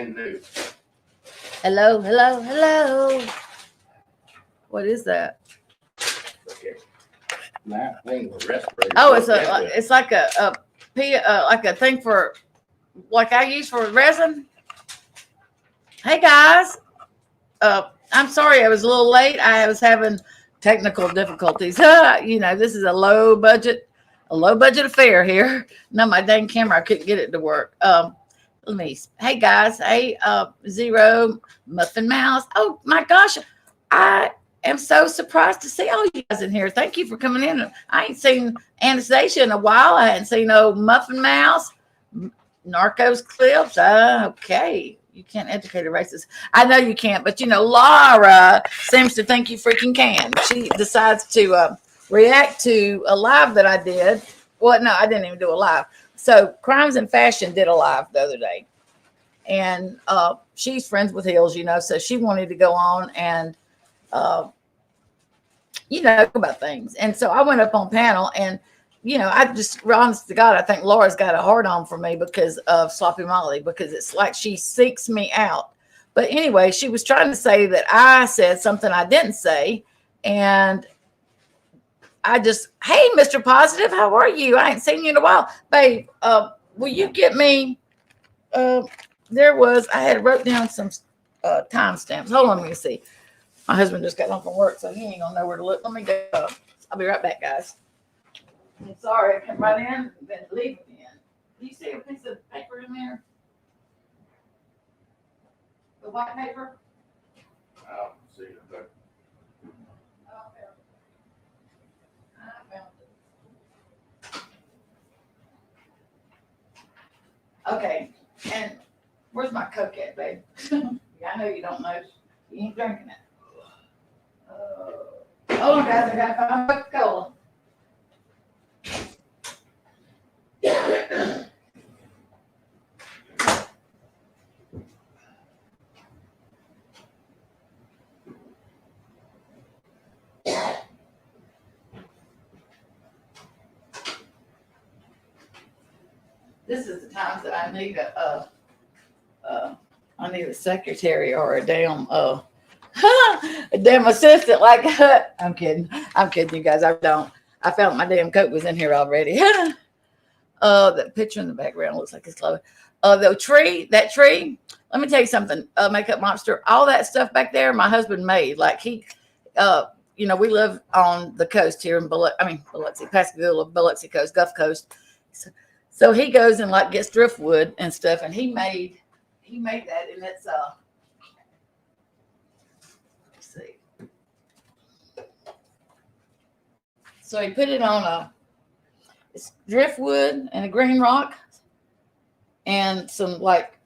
brand new. Hello, hello, hello. What is that? Okay. That thing with respirator. Oh, it's like a thing for, like I use for resin. Hey guys, I'm sorry I was a little late. I was having technical difficulties. This is a low budget affair here. No, my dang camera, I couldn't get it to work. Hey guys, hey, Zero, Muffin Mouse. Oh my gosh, I am so surprised to see all you guys in here. Thank you for coming in. I ain't seen Anastasia in a while. I hadn't seen no Muffin Mouse, Narcos Clips. Okay. You can't educate a racist. I know you can't, but Laura seems to think you freaking can. She decides to react to a live that I did. Well, no, I didn't even do a live. So Crimes and Fashion did a live the other day. And she's friends with Hills, so she wanted to go on and, talk about things. And so I went up on panel and, I just, honest to God, I think Laura's got a hard on for me because of Sloppy Molly, because it's like she seeks me out. But anyway, she was trying to say that I said something I didn't say. And I just, hey, Mr. Positive, how are you? I ain't seen you in a while. Babe, will you get me, I had wrote down some timestamps. Hold on, let me see. My husband just got home from work, so he ain't gonna know where to look. Let me go. I'll be right back, guys. I'm sorry, I come right in and then leave again. Do you see a piece of paper in there? The white paper? I don't see it, but I found it. Okay, and where's my Coke at, babe? I know you don't know. You ain't drinking it. Hold on, guys. I got to find Coca-Cola. This is the times that I need a secretary or a damn assistant. Like I'm kidding you guys. I found my damn coat was in here already. The picture in the background looks like it's low. That tree. Let me tell you something. Makeup Monster, all that stuff back there, my husband made. Like he, we live on the coast here in Biloxi, Pascagoula, Biloxi coast, Gulf Coast. So he goes and like gets driftwood and stuff, and he made that, and it's let's see. So he put it on it's driftwood and a green rock and some like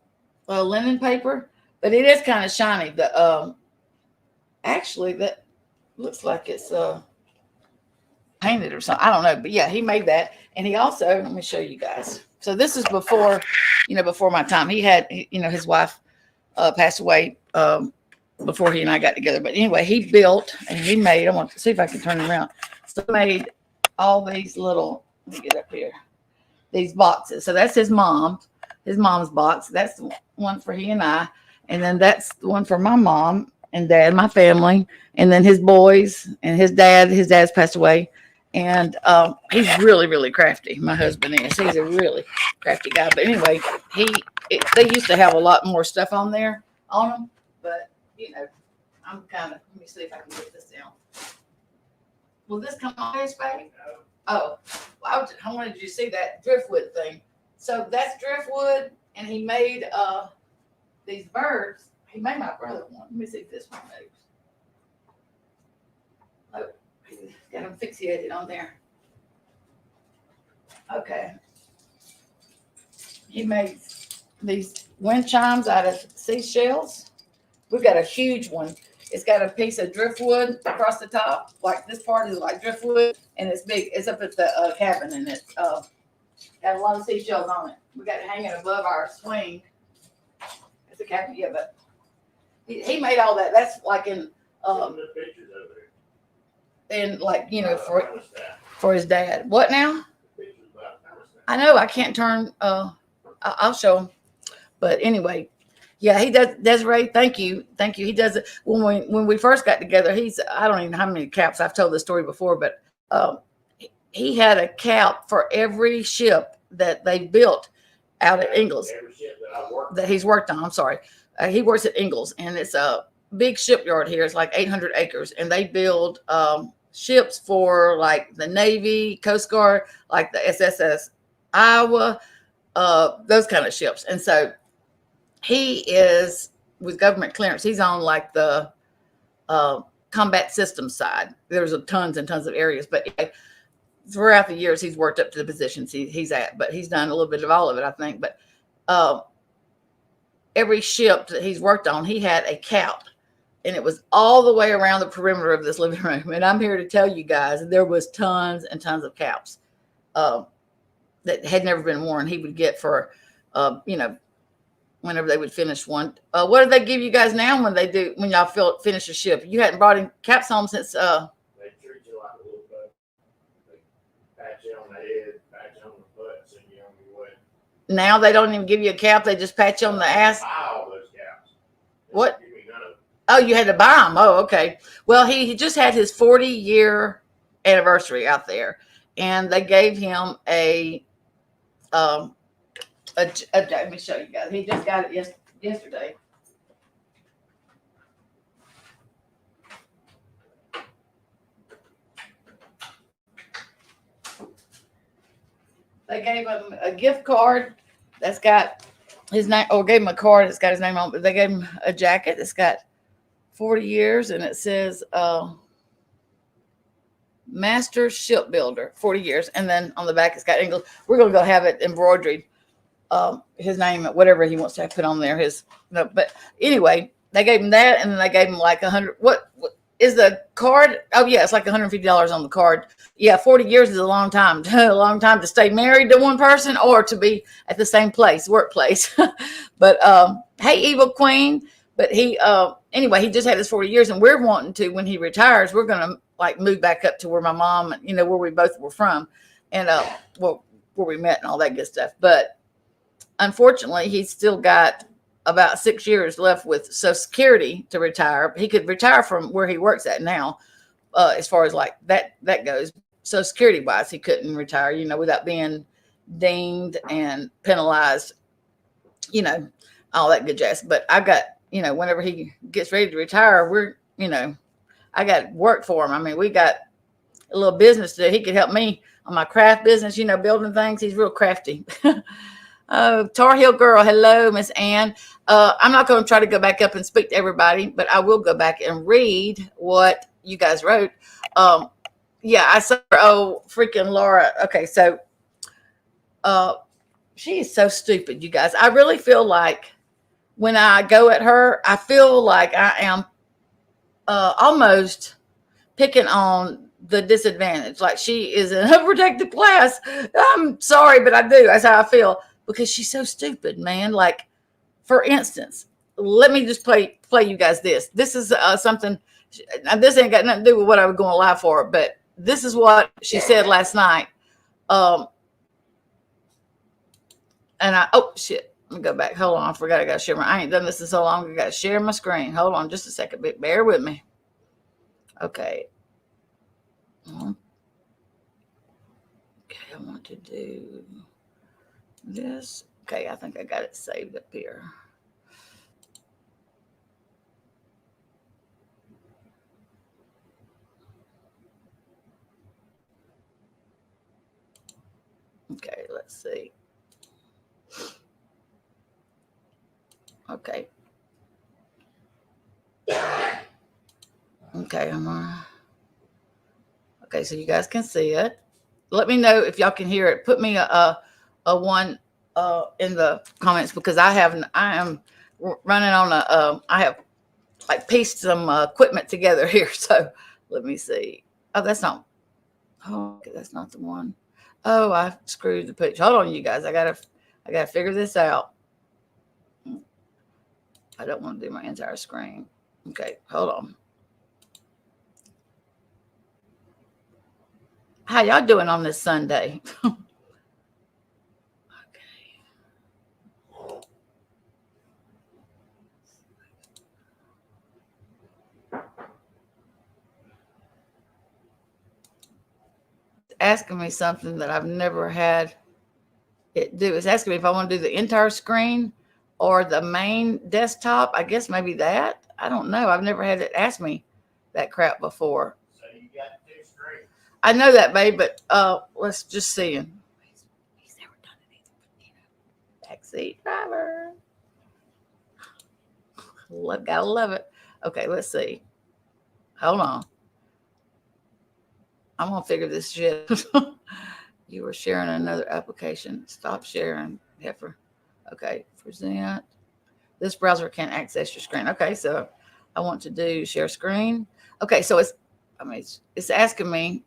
linen paper, but it is kind of shiny. The actually that looks like it's painted or something. I don't know, but yeah, he made that. And he also, let me show you guys. So this is before my time. He had, his wife passed away before he and I got together. But anyway, he built and he made, I want to see if I can turn it around. So he made all these little, let me get up here, these boxes. So that's his mom's box. That's the one for he and I. And then that's the one for my mom and dad, my family. And then his boys and his dad's passed away. And he's really, really crafty. My husband is. He's a really crafty guy. But anyway, they used to have a lot more stuff on them. But, I'm kind of, let me see if I can get this down. Will this come on this, baby? Oh, well, I wanted you to see that driftwood thing. So that's driftwood, and he made these birds. He made my brother one. Let me see if this one moves. Oh, he's got them fixated on there. Okay. He made these wind chimes out of seashells. We've got a huge one. It's got a piece of driftwood across the top. Like this part is like driftwood, and it's big. It's up at the cabin, and it's got a lot of seashells on it. We got it hanging above our swing. It's a cabin, yeah, but he made all that. That's like in and like for his dad. What now? I know I can't turn. I'll show him. But anyway, Yeah, he does. Desiree, thank you, thank you. He does it when we first got together. I don't even know how many caps. I've told this story before, but he had a cap for every ship that they built out at Ingalls Every ship that he's worked on. I'm sorry, he works at Ingalls, and it's a big shipyard here. It's like 800 acres, and they build ships for like the Navy, Coast Guard, like the SSS Iowa, those kind of ships. And so he is with government clearance. He's on like the combat systems side. There's tons and tons of areas, but throughout the years he's worked up to the positions he's at. But he's done a little bit of all of it, I think. But every ship that he's worked on, he had a cap, and it was all the way around the perimeter of this living room. And I'm here to tell you guys, there was tons and tons of caps that had never been worn. He would get for, whenever they would finish one. What do they give you guys now when y'all finish a ship? You hadn't brought in caps home since. They treat you like a little butt. They pat you on the head, pat you on the butt, send you on your way. Now they don't even give you a cap. They just pat you on the ass. Buy all those caps. What? Give me none of them. Oh, you had to buy them. Oh, okay. Well, he just had his 40-year anniversary out there, and they gave him let me show you guys. He just got it yesterday. They gave him a gift card that's got his name, or gave him a card that's got his name on, but they gave him a jacket that's got 40 years, and it says Master Shipbuilder, 40 years. And then on the back, it's got English. We're going to go have it embroidered. His name, whatever he wants to put on there. But anyway, they gave him that, and then they gave him like 100. What is the card? Oh yeah, it's like $150 on the card. Yeah, 40 years is a long time. A long time to stay married to one person or to be at the same workplace. But hey, Evil Queen. But he anyway, he just had his 40 years, and we're wanting to, when he retires, we're gonna like move back up to where my mom, where we both were from, and where we met and all that good stuff. But unfortunately, he's still got about 6 years left with Social Security to retire. He could retire from where he works at now, as far as like that goes. Social Security wise, he couldn't retire, without being dinged and penalized, all that good jazz. But I got, whenever he gets ready to retire, I got work for him. I mean, we got a little business that he could help me on my craft business, building things. He's real crafty. Oh, Tar Heel Girl. Hello, Miss Ann. I'm not going to try to go back up and speak to everybody, but I will go back and read what you guys wrote. Yeah, I saw her. Oh, freaking Laura. Okay, so she is so stupid, you guys. I really feel like when I go at her, I feel like I am almost picking on the disadvantaged. Like she is in a protected class. I'm sorry, but I do. That's how I feel. Because she's so stupid, man. Like, for instance, let me just play you guys this. This is something. This ain't got nothing to do with what I was going live for, but this is what she said last night. And oh shit, let me go back. Hold on, I forgot I got to share I ain't done this in so long. I got to share my screen. Hold on, just a second. Bear with me. Okay. Okay, I want to do this. Okay, I think I got it saved up here. Okay, let's see. Okay. Okay, okay, so you guys can see it. Let me know if y'all can hear it. Put me a one in the comments, because I am running on I have like pieced some equipment together here. So let me see. Oh, that's not. Oh, okay, that's not the one. Oh, I screwed the picture. Hold on, you guys. I gotta figure this out. I don't want to do my entire screen. Okay, hold on. How y'all doing on this Sunday? Okay. asking me something that I've never had it do. It's asking me if I want to do the entire screen or the main desktop. I guess maybe that. I don't know. I've never had it ask me that crap before. So you got 2 screens. I know that, babe, but let's just see him. He's never done it either. Backseat driver. Gotta love it. Okay, let's see. Hold on. I'm gonna figure this shit. You were sharing another application. Stop sharing, heifer. Okay, present. This browser can't access your screen. Okay, so I want to do share screen. Okay, so it's asking me.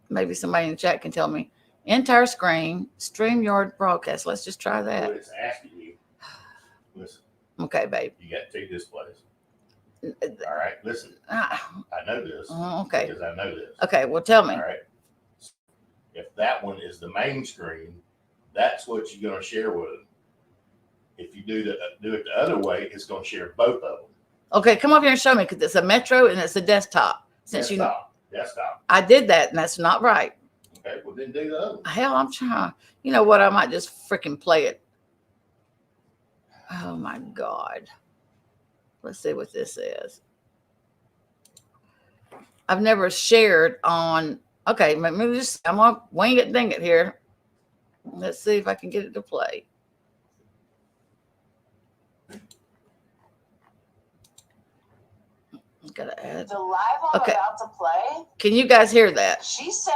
Maybe somebody in the chat can tell me. Entire screen, StreamYard broadcast. Let's just try that. What it's asking you. Listen. Okay, babe. You got 2 displays. All right, listen. I know this. Okay. Because I know this. Okay, well, tell me. All right. If that one is the main screen, that's what you're going to share with them. If you do it the other way, it's going to share both of them. Okay, come up here and show me because it's a Metro and it's a desktop. Desktop. I did that and that's not right. Okay, well then do the other one. Hell, I'm trying. You know what? I might just freaking play it. Oh my God. Let's see what this is. I've never shared on. Okay, maybe just I'm gonna wing it, ding it here. Let's see if I can get it to play. Gotta add. The live I'm about to play. Can you guys hear that? She said.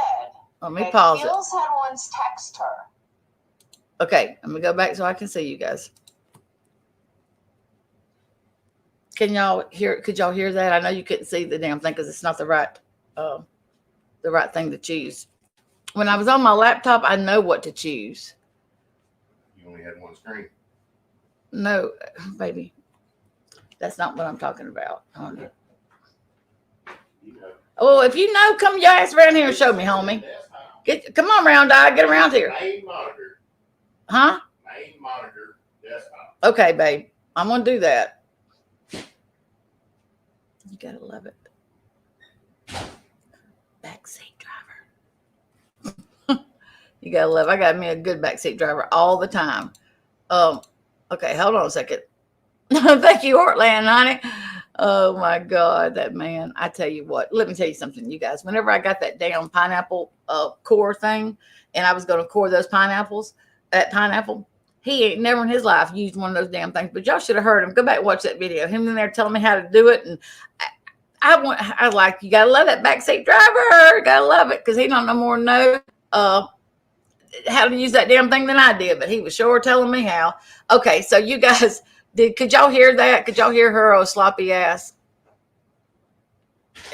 Let me pause it. Hills had once text her. Okay, let me go back so I can see you guys. Can y'all hear? Could y'all hear that? I know you couldn't see the damn thing because it's not the right thing to choose. When I was on my laptop, I know what to choose. You only had 1 screen. No, baby, that's not what I'm talking about. You know. Oh, if you know, come your ass around here and show me, homie. Come on, round eye, get around here. Main monitor. Huh? Main monitor desktop. Okay, babe, I'm gonna do that. You gotta love it. Backseat driver. You gotta love. I got me a good backseat driver all the time. Okay, hold on a second. Thank you, Heartland, honey. Oh my God, that man. I tell you what, let me tell you something, you guys. Whenever I got that damn pineapple core thing, and I was gonna core those pineapples, that pineapple, he ain't never in his life used one of those damn things. But y'all should have heard him. Go back and watch that video. Him in there telling me how to do it. And I like, you gotta love that backseat driver. Gotta love it because he don't no more know how to use that damn thing than I did. But he was sure telling me how. Okay, so you guys could y'all hear that? Could y'all hear her sloppy ass?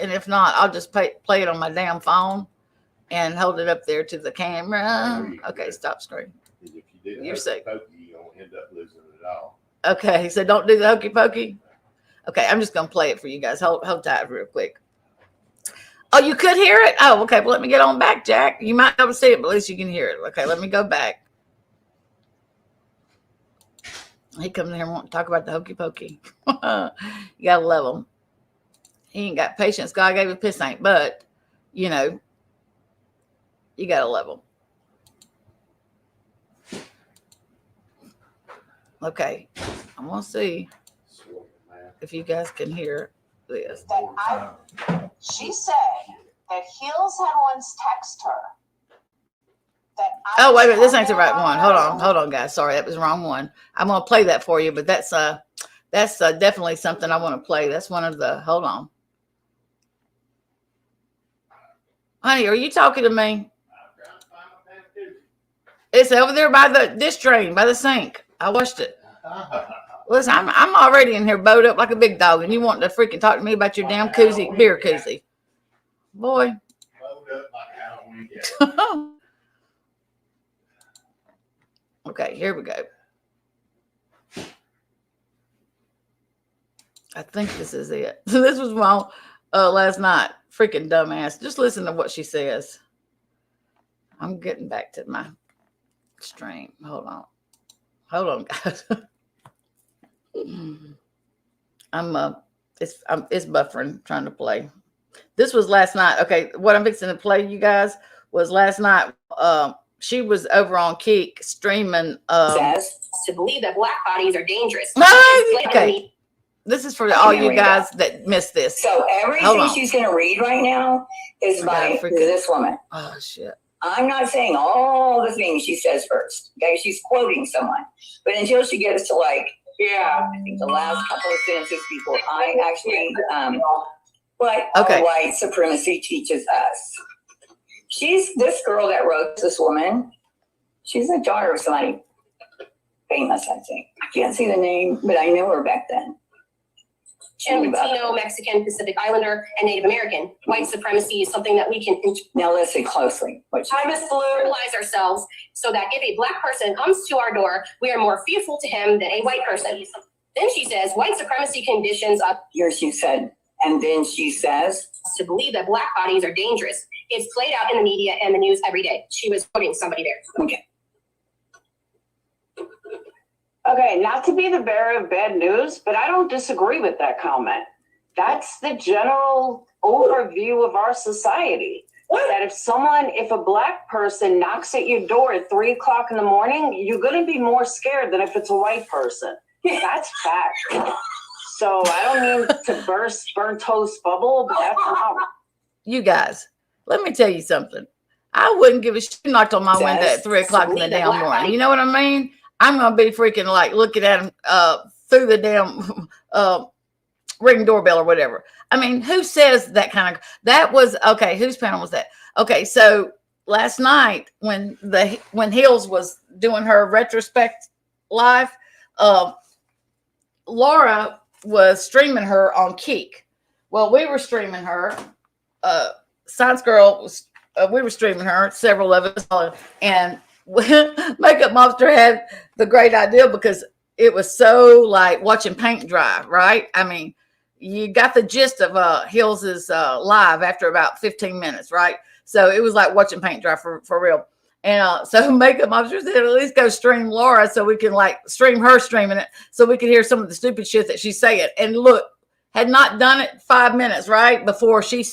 And if not, I'll just play it on my damn phone and hold it up there to the camera. Okay, stop screen. If you do You're sick. You're going to end up losing it all. Okay, so don't do the hokey pokey. Okay, I'm just going to play it for you guys. Hold tight real quick. Oh, you could hear it? Oh, okay. Well, let me get on back, Jack. You might be able to see it, but at least you can hear it. Okay, let me go back. He comes in here and wants to talk about the hokey pokey. You got to love him. He ain't got patience. God gave him piss ain't, but, you know, you got to love him. Okay, I'm going to see if you guys can hear this. She said that Heels had once texted her. Oh, wait a minute. This ain't the right one. Hold on, guys. Sorry, that was the wrong one. I'm going to play that for you, but that's definitely something I want to play. That's one of the, hold on. Honey, are you talking to me? It's over there by the dish drain, by the sink. I watched it. Listen, I'm already in here bowed up like a big dog, and you want to freaking talk to me about your damn koozie, beer koozie. Boy. Bowed up like Halloween. Okay, here we go. I think this is it. This was my last night. Freaking dumbass. Just listen to what she says. I'm getting back to my stream. Hold on, guys. It's buffering trying to play. This was last night. Okay, what I'm fixing to play, you guys, was last night. She was over on Keek streaming. Says to believe that black bodies are dangerous. Okay. This is for all you guys that missed this. So everything she's going to read right now is by this woman. Oh, shit. I'm not saying all the things she says first. Okay, she's quoting someone. But until she gets to I think the last couple of sentences before I actually, what white supremacy teaches us. She's this girl that wrote this woman. She's the daughter of somebody famous, I think. I can't see the name, but I know her back then. And Latino, Mexican, Pacific Islander, and Native American. White supremacy is something that we can now listen closely. Realize ourselves so that if a black person comes to our door, we are more fearful to him than a white person. Then she says, white supremacy conditions us. Here she said, and then she says, to believe that black bodies are dangerous. It's played out in the media and the news every day. She was quoting somebody there. Okay. Okay, not to be the bearer of bad news, but I don't disagree with that comment. That's the general overview of our society. That if a black person knocks at your door at 3 o'clock in the morning, you're going to be more scared than if it's a white person. That's fact. So I don't mean to burst burnt toast bubble, but that's how. You guys, let me tell you something. I wouldn't give a shit knocked on my window at 3 o'clock in the damn morning. You know what I mean? I'm going to be freaking looking at him through the damn ring doorbell or whatever. I mean, who says that kind of, that was, okay, whose panel was that? Okay, so last night when Hills was doing her retrospect live, Laura was streaming her on Keek. Well, we were streaming her. Science Girl was, we were streaming her, several of us, and Makeup Monster had the great idea because it was so like watching paint dry, right? I mean, you got the gist of Hills's live after about 15 minutes, right? So it was like watching paint dry for real. And so Makeup Monster said, at least go stream Laura so we can stream her streaming it so we can hear some of the stupid shit that she's saying. And look, had not done it 5 minutes, right? Before she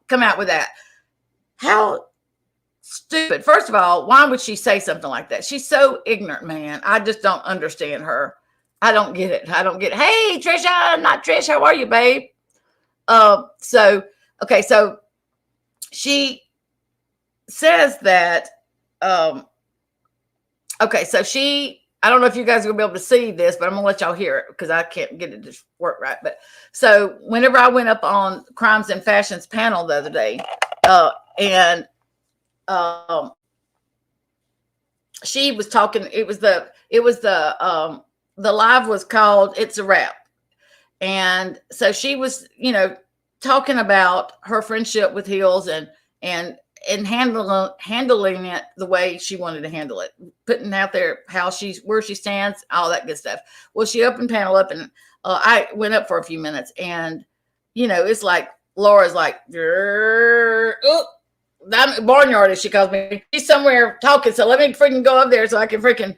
come out with that. How stupid. First of all, why would she say something like that? She's so ignorant, man. I just don't understand her. I don't get it. Hey, Trisha, I'm not Trish. How are you, babe? So she says that, I don't know if you guys are gonna be able to see this, but I'm gonna let y'all hear it because I can't get it to work right. But so whenever I went up on Crimes and Fashions panel the other day, she was talking, it was the live was called It's a Wrap. And so she was, talking about her friendship with Hills and handling it the way she wanted to handle it, putting out there where she stands, all that good stuff. Well, she opened panel up and I went up for a few minutes and, it's like, Laura's like, barnyard, as she calls me. She's somewhere talking, so let me freaking go up there so I can freaking,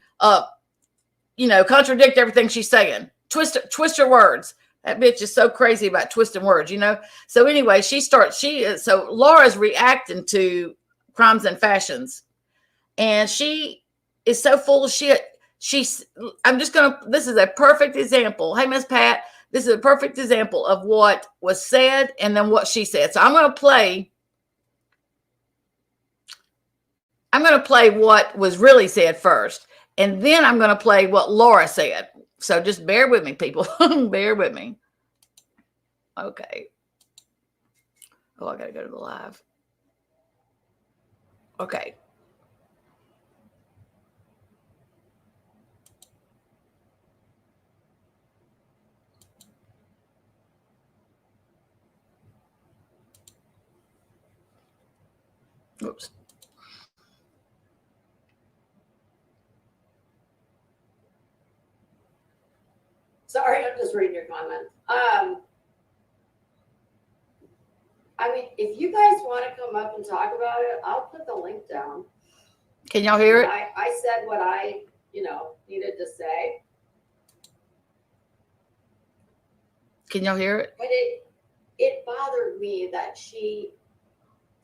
contradict everything she's saying. Twist her words. That bitch is so crazy about twisting words, So anyway, so Laura's reacting to Crimes and Fashions, and she is so full of shit. This is a perfect example. Hey, Miss Pat, this is a perfect example of what was said and then what she said. So I'm going to play what was really said first, and then I'm going to play what Laura said. So just bear with me, people. Bear with me. Okay. Oh, I got to go to the live. Okay. Oops. Sorry, I'm just reading your comment. I mean, if you guys want to come up and talk about it, I'll put the link down. Can y'all hear it? I said what I, needed to say. Can y'all hear it? But it bothered me that she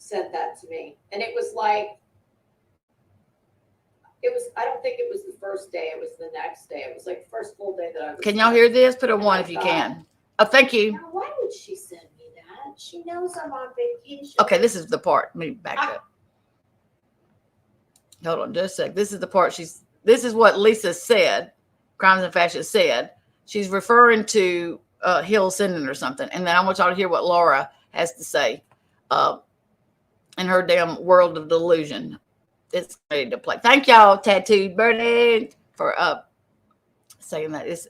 said that to me. And it was like, I don't think it was the first day, it was the next day. It was like the first full day that I was. Can y'all hear this? Put a 1 if you can. Oh, thank you. Now, why would she send me that? She knows I'm on vacation. Okay, this is the part. Let me back up. Hold on just a sec. This is the part this is what Lisa said, Crimes and Fashion said. She's referring to Hill sending or something. And then I want y'all to hear what Laura has to say in her damn world of delusion. It's ready to play. Thank y'all, Tattooed Birdie, for saying that. It's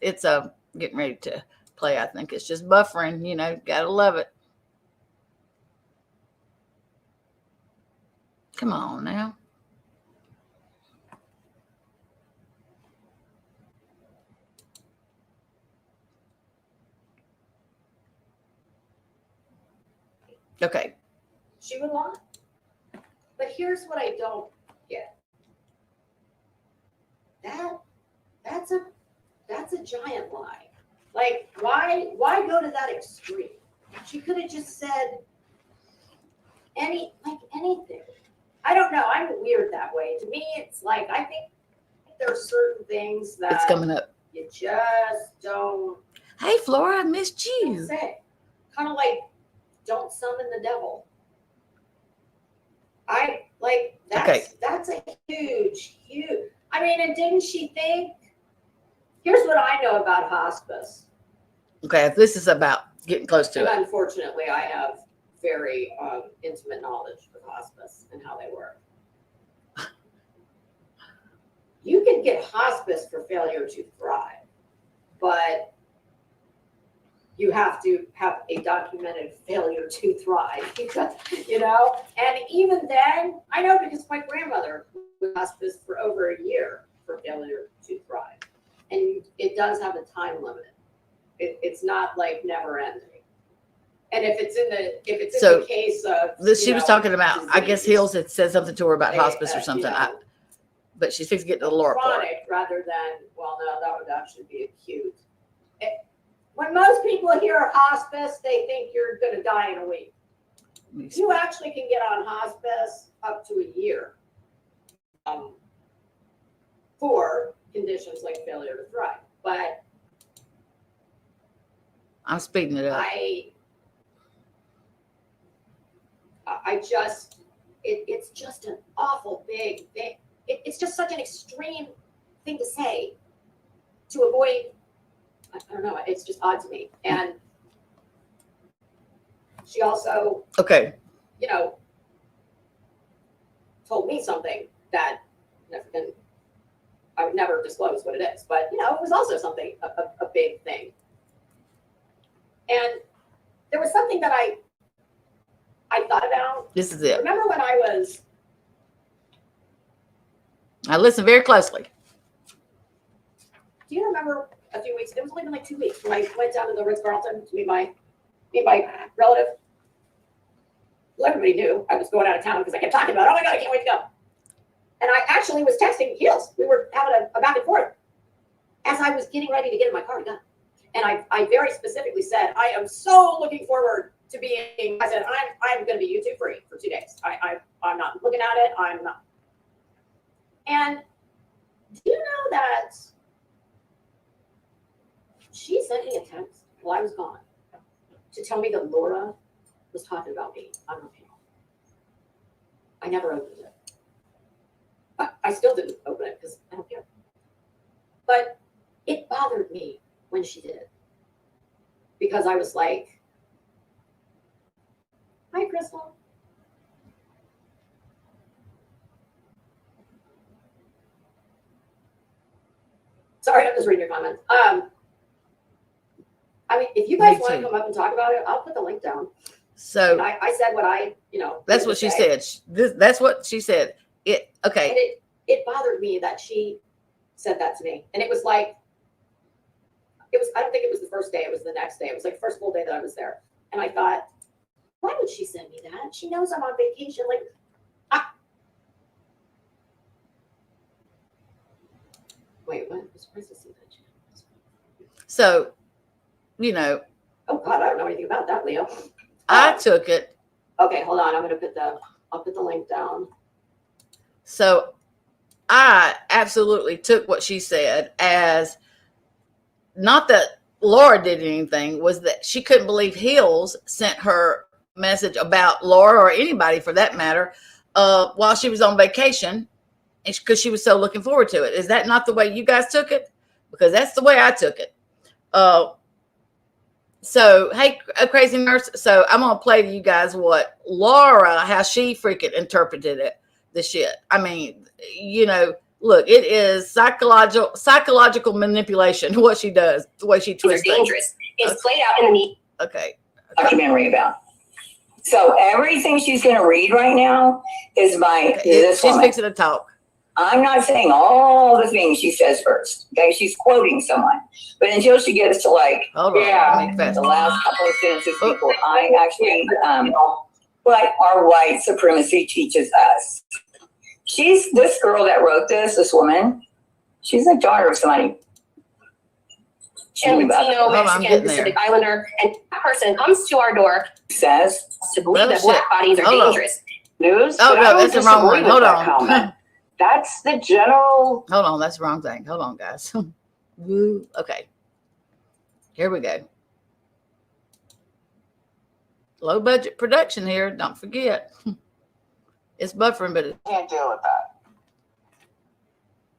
getting ready to play. I think it's just buffering, you know, gotta love it. Come on now. Okay. She would lie. But here's what I don't get. That's a giant lie. Like, why go to that extreme? She could have just said anything. I don't know. I'm weird that way. To me, it's like, I think there are certain things that It's coming up. you just don't Hey, Flora, I missed you. say. Kind of like, don't summon the devil. That's a huge. I mean, and didn't she think? Here's what I know about hospice. Okay, if this is about getting close to And it. unfortunately, I have very intimate knowledge of hospice and how they work. You can get hospice for failure to thrive, but you have to have a documented failure to thrive, you know? And even then, I know because my grandmother was hospice for over a year for failure to thrive. And it does have a time limit. It's not like never ending. And if it's in the case of She was talking about, I guess disease, Hills had said something to her about hospice or something. you know, But she's fixing to get to the Laura part. chronic rather than, well, no, that would actually be acute. When most people hear hospice, they think you're going to die in a week. You actually can get on hospice up to a year for conditions like failure to thrive. But I'm speeding it up. It's just an awful big thing. It's just such an extreme thing to say to avoid. I don't know. It's just odd to me. And she also, Okay. you know, told me something that I would never disclose what it is. But, you know, it was also something, a big thing. And there was something that I thought about. This is it. Remember when I listen very closely. do you remember a few weeks, it was only been like 2 weeks, when I went down to the Ritz-Carlton to meet my relative. Well, everybody knew I was going out of town because I kept talking about, oh my God, I can't wait to go. And I actually was texting Heels. We were having a back and forth as I was getting ready to get in my car to go. And I very specifically said, I am so looking forward to being, I said, I'm going to be YouTube free for 2 days. I'm not looking at it. I'm not. And do you know that she sent me a text while I was gone to tell me that Laura was talking about me on her panel? I never opened it. I still didn't open it because I don't care. But it bothered me when she did. Because I was like, hi, Crystal. Sorry, I'm just reading your comments. I mean, if you guys want to come up and talk about it, I'll put the link down. So I said what I, that's what she said. That's what she said. Okay. And it bothered me that she said that to me. And it was like, I don't think it was the first day, it was the next day. It was like the first full day that I was there. And I thought, why would she send me that? She knows I'm on vacation. Like, wait, what? I was surprised to see that. So, Oh God, I don't know anything about that, Leo. I took it. Okay, hold on. I'll put the link down. So I absolutely took what she said as not that Laura did anything, was that she couldn't believe Hills sent her message about Laura or anybody for that matter while she was on vacation because she was so looking forward to it. Is that not the way you guys took it? Because that's the way I took it. So, hey, Crazy Nurse. So I'm going to play to you guys what Laura, how she freaking interpreted it, the shit. I mean, you know, look, it is psychological manipulation, what she does, the way she twists They're dangerous. It's played out in the media. Okay. Documentary about. So everything she's going to read right now is by this She's woman. fixing to talk. I'm not saying all the things she says first. Okay, she's quoting someone, but until she gets to like, Hold on. the last couple of sentences before I actually, what our white supremacy teaches us. She's this girl that wrote this woman. She's the daughter of somebody. Latino, Mexican, Pacific Islander, and that person comes to our door, says to believe that black bodies are dangerous. News? Oh, but no, I don't that's the wrong disagree one. with Hold that on. comment. That's the general. Hold on. That's the wrong thing. Hold on, guys. Woo. Okay. Here we go. Low budget production here. Don't forget. It's buffering, but Can't deal with that.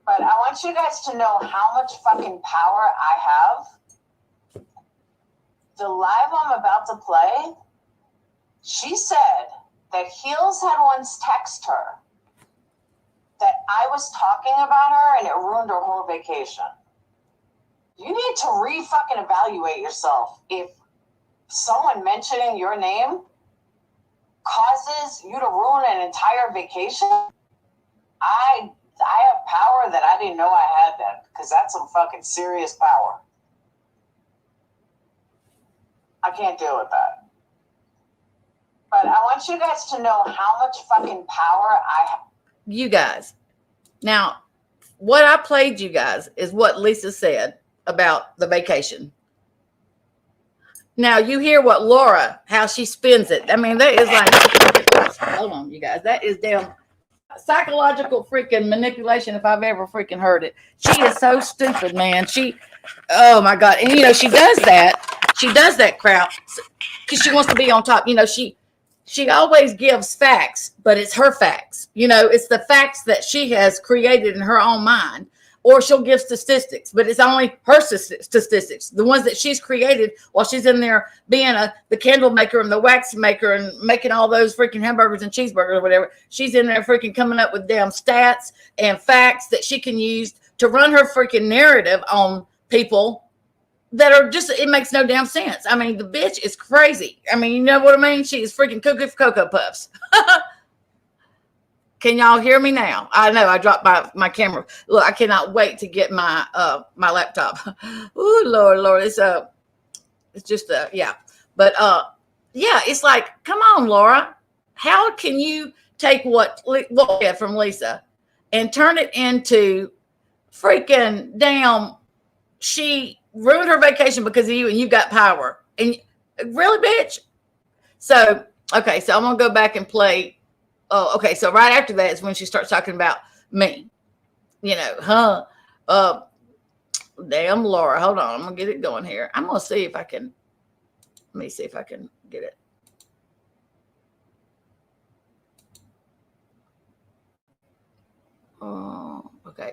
But I want you guys to know how much fucking power I have. The live I'm about to play, she said that Heels had once texted her that I was talking about her and it ruined her whole vacation. You need to re-fucking evaluate yourself. If someone mentioning your name causes you to ruin an entire vacation, I have power that I didn't know I had then, because that's some fucking serious power. I can't deal with that. But I want you guys to know how much fucking power I have. you guys. Now, what I played you guys is what Lisa said about the vacation. Now you hear what Laura, how she spins it. I mean, that is like, hold on, you guys. That is damn psychological freaking manipulation if I've ever freaking heard it. She is so stupid, man. Oh my God. And you know, she does that crap because she wants to be on top. You know, she always gives facts, but it's her facts. You know, it's the facts that she has created in her own mind. Or she'll give statistics, but it's only her statistics, the ones that she's created while she's in there being the candle maker and the wax maker and making all those freaking hamburgers and cheeseburgers or whatever. She's in there freaking coming up with damn stats and facts that she can use to run her freaking narrative on people that are just, it makes no damn sense. I mean, the bitch is crazy. I mean, you know what I mean? She is freaking cuckoo for Cocoa Puffs. Can y'all hear me now? I know I dropped my camera. Look, I cannot wait to get my my laptop. Ooh, Lord, it's just yeah. But yeah, it's like, come on, Laura. How can you take what from Lisa and turn it into freaking damn? She ruined her vacation because of you, and you got power. And really, bitch. So okay, so I'm gonna go back and play. Oh, okay. So right after that is when she starts talking about me. You know, damn Laura. Hold on. I'm gonna get it going here. I'm gonna see if I can. Let me see if I can get it. Oh, okay.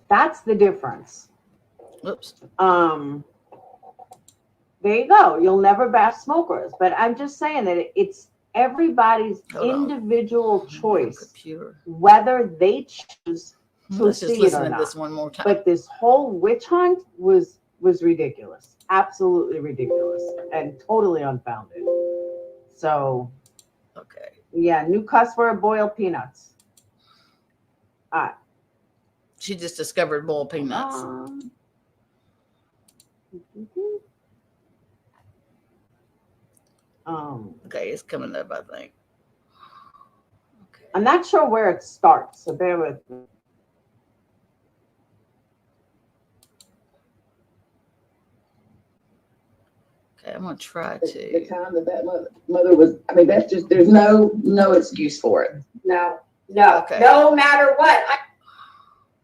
That's the difference. Oops. There you go. You'll never bash smokers, but I'm just saying that it's everybody's individual choice whether they choose to Let's just see it listen or to not. this one more time. But this whole witch hunt was ridiculous, absolutely ridiculous, and totally unfounded. So, okay, yeah, new cuss word: boiled peanuts. She just discovered boiled peanuts. Okay, it's coming up, I think. I'm not sure where it starts, so bear with me. Okay, I'm gonna try The to. time that mother was, I mean, that's just, there's no excuse for it. No, Okay. no matter what.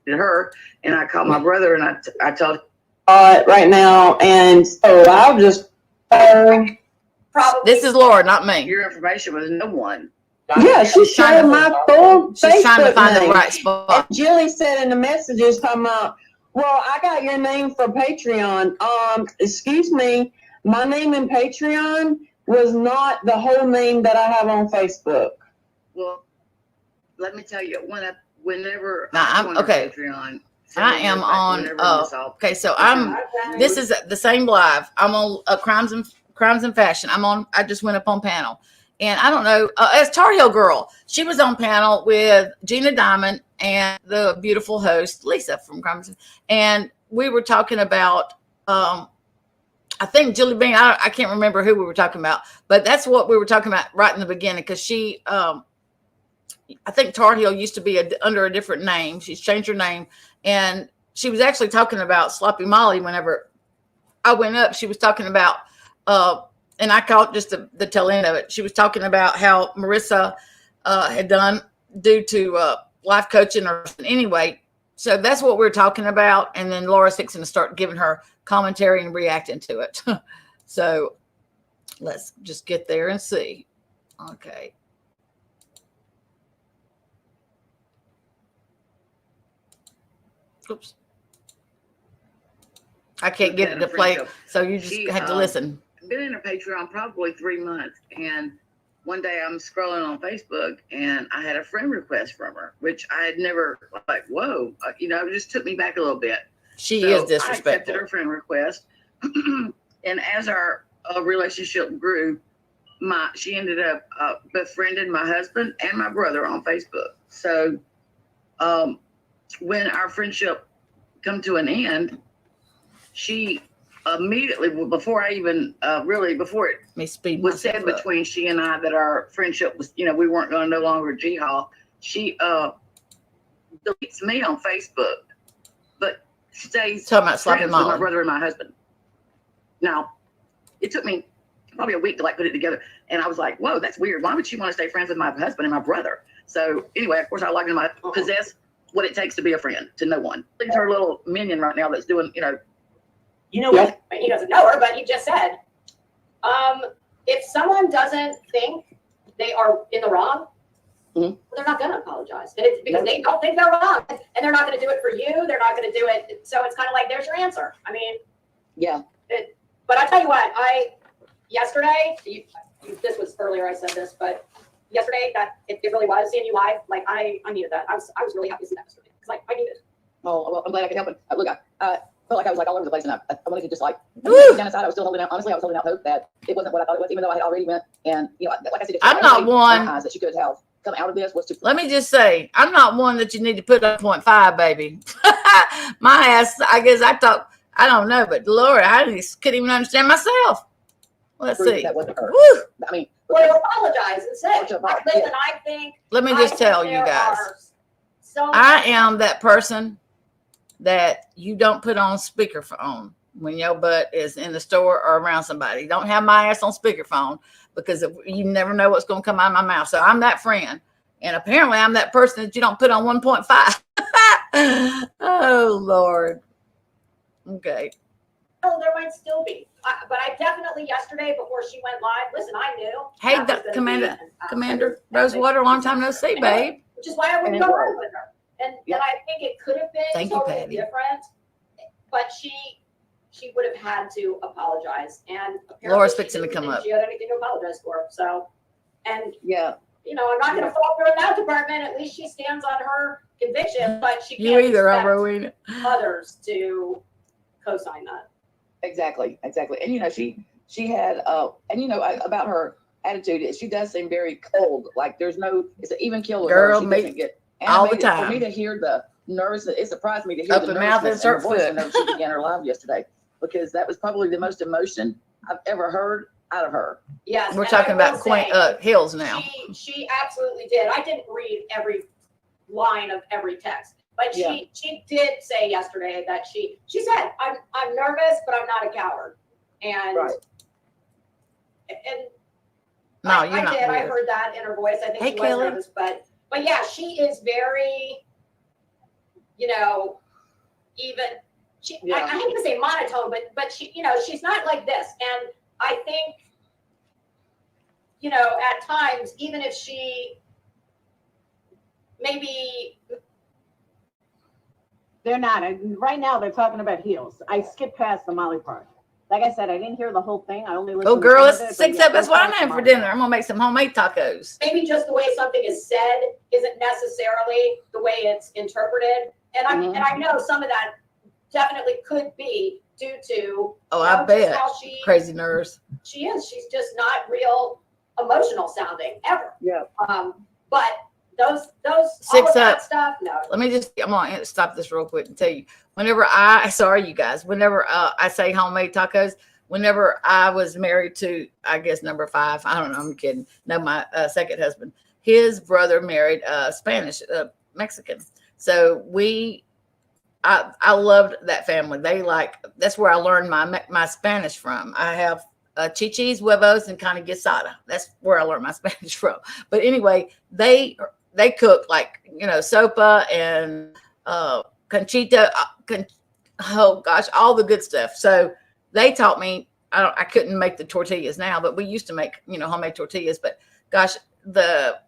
Her, and I called my brother and I told him, right now, and so I'll just, Probably. This is Laura, not me. your information was no one. yeah, she's She's trying sharing to- my full She's trying to Facebook find the name. right And spot. Jilly said in the messages, talking about, well, I got your name for Patreon. Excuse me, my name in Patreon was not the whole name that I have on Facebook. Well, let me tell you, whenever Now, I I'm- joined okay. Patreon, I am on. whenever this all- Okay, so I'm. This is the same live. I'm on crimes and fashion. I just went up on panel, and I don't know. As Tar Heel Girl, she was on panel with Gina Diamond and the beautiful host Lisa from Crimes, and we were talking about. I think Julie Bean. I can't remember who we were talking about, but that's what we were talking about right in the beginning because she. I think Tar Heel used to be under a different name. She's changed her name, and she was actually talking about Sloppy Molly whenever I went up. She was talking about, and I caught just the tail end of it. She was talking about how Marissa had done due to life coaching or anyway. So that's what we're talking about. And then Laura's fixing to start giving her commentary and reacting to it. So let's just get there and see. Okay. Oops. I can't get it to play, so you just had to listen. I've been in a Patreon probably 3 months, and one day I'm scrolling on Facebook and I had a friend request from her, which I had never, like, whoa, it just took me back a little bit. She So is I accepted disrespectful. her friend request, and as our relationship grew, she ended up befriending my husband and my brother on Facebook. So when our friendship come to an end, she immediately, before I even before it Let me speed was said myself up. between she and I that our friendship was, we weren't going to no longer G-Haul, she deletes me on Facebook, but stays Talking about Sloppy friends with my Molly. brother and my husband. Now, it took me probably a week to put it together, and I was like, whoa, that's weird. Why would she want to stay friends with my husband and my brother? So anyway, of course, I logged in my possess what it takes to be a friend to no one. It's her little minion right now that's doing, You know what? He doesn't know her, but he just said, if someone doesn't think they are in the wrong, Mhm. they're not going to apologize. And it's because they don't think they're wrong, and they're not going to do it for you. They're not going to do it. So it's kind of like, there's your answer. I mean, Yeah. but I tell you what, yesterday, this was earlier, I said this, but yesterday that it really was seeing you live. Like I needed that. I was really happy to see that yesterday. It's like I needed it. oh, well, I'm glad I could help it. Look, I felt like I was all over the place, and I wanted to just Woo! down inside. I was still holding out. Honestly, I was holding out hope that it wasn't what I thought it was, even though I had already went. And like I said, I'm not one that she could have come out of this was to. Let me just say, I'm not one that you need to put up 0.5, baby. My ass, I guess I don't know, but Laura, I just couldn't even understand myself. Let's prove see. that wasn't her. Woo! I mean, Well, apologize and say, Listen, I think. Let me just tell you guys, I am that person that you don't put on speakerphone when your butt is in the store or around somebody. Don't have my ass on speakerphone because you never know what's going to come out of my mouth. So I'm that friend. And apparently I'm that person that you don't put on 1.5. Oh, Lord. Okay. Oh, there might still be. But I definitely yesterday before she went live, listen, I knew. Hey, that was gonna Commander, be, Commander Rosewater, long time no see, babe. Which is why I wouldn't And it go was. on with her. And I think it could have been Thank you, totally Patty. different, but she would have had to apologize. And apparently Laura's she fixing to didn't come think up. She had anything to apologize for. So, and yeah. I'm not going to fault her in that department. At least she stands on her conviction, but she You can't either, expect Rowena. others to co-sign that. Exactly. And she had about her attitude, she does seem very cold. Like it's an even killer. Girl, She me doesn't get all the animated. time. For me to hear the nerves, it surprised me to hear Open the mouth nervousness and in her voice foot. whenever she began her live yesterday, because that was probably the most emotion I've ever heard. out of her. Yes. We're and talking I will about Queen say, Hills now. She absolutely did. I didn't read every line of every text, but she did say yesterday that she said, I'm nervous, but I'm not a coward. And Right. and No, you're I not. did. I Weird. heard that in her voice. I think Hey, she was Kelly. nervous, but yeah, she is very, you know, even. I hate to say monotone, but she, you know, she's not like this. And I think, you know, at times, even if she maybe. They're not. Right now, they're talking about heels. I skipped past the Molly part. Like I said, I didn't hear the whole thing. I only listened Oh, to girl, some of it's it, but 6 yeah, up. That's what I'm past the having for Molly dinner. part. I'm gonna make some homemade tacos. Maybe just the way something is said isn't necessarily the way it's interpreted. And I know some of that definitely could be due to I just bet. how Crazy nerves. she is. She's just not real emotional sounding ever. Yeah. But those 6 all of that up. stuff, no. Let me just, I'm gonna stop this real quick and tell you. Whenever sorry, you guys, whenever I say homemade tacos, whenever I was married to, I guess, number 5, I don't know, I'm kidding. No, my second husband, his brother married Spanish, Mexican. So I loved that family. That's where I learned my Spanish from. I have chichis, huevos, and kind of guisada. That's where I learned my Spanish from. But anyway, they cook like, you know, sopa and conchita, oh gosh, all the good stuff. So they taught me. I couldn't make the tortillas now, but we used to make, you know, homemade tortillas. But gosh, the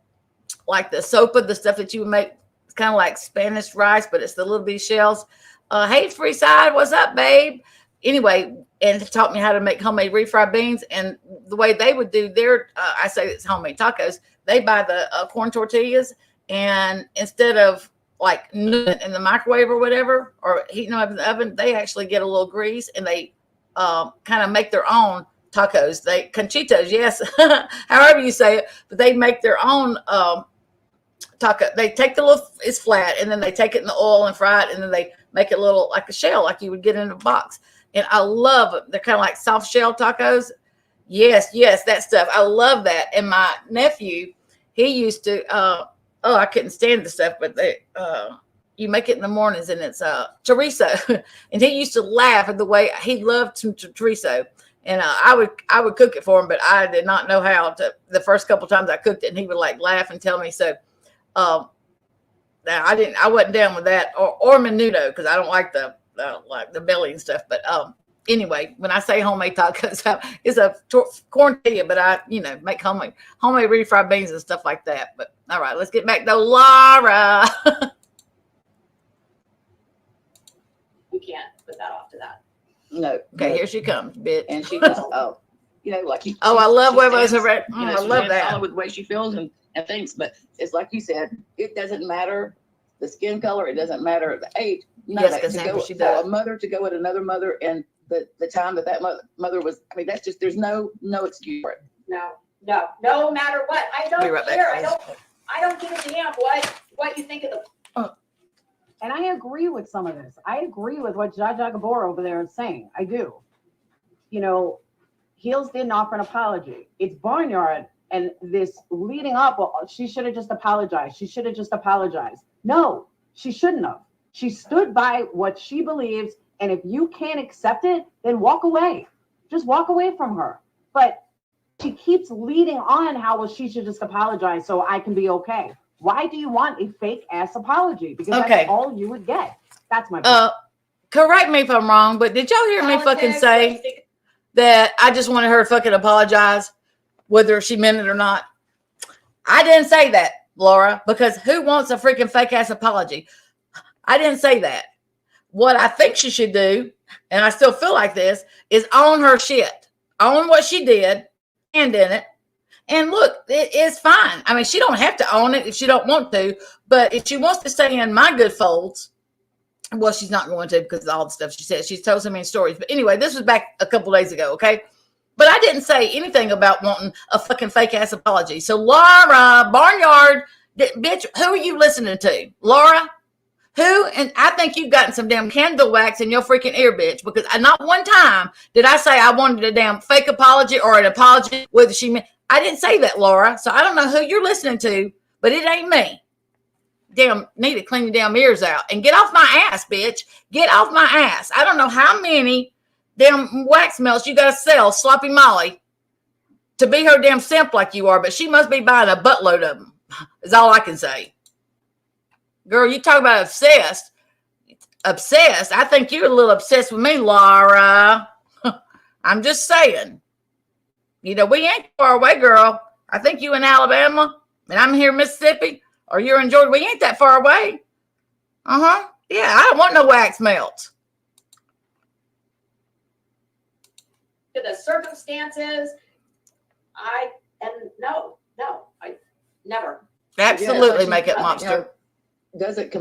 sopa, the stuff that you would make, it's kind of like Spanish rice, but it's the little bitty shells. Hey, Freeside, what's up, babe? Anyway, and it taught me how to make homemade refried beans. And the way they would do their, I say it's homemade tacos, they buy the corn tortillas, and instead of like in the microwave or whatever, or heating them up in the oven, they actually get a little grease and they kind of make their own tacos. They conchitos, yes, however you say it, but they make their own taco. They take it's flat, and then they take it in the oil and fry it, and then they make it little like a shell, like you would get in a box. And I love it. They're kind of like soft shell tacos. Yes, that stuff. I love that. And my nephew, he used to. I couldn't stand the stuff, but you make it in the mornings, and it's chorizo. And he used to laugh at the way he loved some chorizo. And I would cook it for him, but I did not know how to. The first couple times I cooked it, and he would like laugh and tell me. So, I wasn't down with that, or menudo, because I don't like the belly and stuff. But anyway, when I say homemade tacos, it's a corn tortilla, but I make homemade refried beans and stuff like that. But all right, let's get back to Laura. You can't put that off to that. No. Okay, here she comes, bitch. And she just, like you. I love huevos. I I love that. With the way she feels and thinks, but it's like you said, it doesn't matter the skin color, it doesn't matter the age. Yes, that. Cassandra, she For does. a mother to go with another mother, and the time that mother was, I mean, that's just, there's no excuse for it. No matter what. I don't Be right back. care. I don't give a damn what you think of the. And I agree with some of this. I agree with what Jaja Gabor over there is saying. I do. You know, Heels didn't offer an apology. It's Barnyard, and this leading up, well, she should have just apologized. She should have just apologized. No, she shouldn't have. She stood by what she believes, and if you can't accept it, then walk away. Just walk away from her. But she keeps leading on how, well, she should just apologize so I can be okay. Why do you want a fake ass apology? Because that's all you would get. That's my point. Correct me if I'm wrong, but did y'all hear me fucking say that I just wanted her to fucking apologize, whether she meant it or not? I didn't say that, Laura, because who wants a freaking fake ass apology? I didn't say that. What I think she should do, and I still feel like this, is own her shit. Own what she did and in it. And look, it's fine. I mean, she don't have to own it if she don't want to, but if she wants to stay in my good folds, well, she's not going to because of all the stuff she said. She's told so many stories. But anyway, this was back a couple days ago, okay? But I didn't say anything about wanting a fucking fake-ass apology. So, Laura, Barnyard, bitch, who are you listening to? Laura? Who, and I think you've gotten some damn candle wax in your freaking ear, bitch, because not one time did I say I wanted a damn fake apology or an apology, whether she meant, I didn't say that, Laura. So I don't know who you're listening to, but it ain't me. Damn, need to clean your damn ears out and get off my ass, bitch. Get off my ass. I don't know how many damn wax melts you got to sell, Sloppy Molly, to be her damn simp like you are, but she must be buying a buttload of them, is all I can say. Girl, you talk about obsessed. Obsessed. I think you're a little obsessed with me, Laura. I'm just saying. You know, we ain't far away, girl. I think you in Alabama, and I'm here in Mississippi, or you're in Georgia. We ain't that far away. Uh-huh. Yeah, I don't want no wax melts. To the circumstances, I never. Absolutely Yeah, make it you monster. know, does it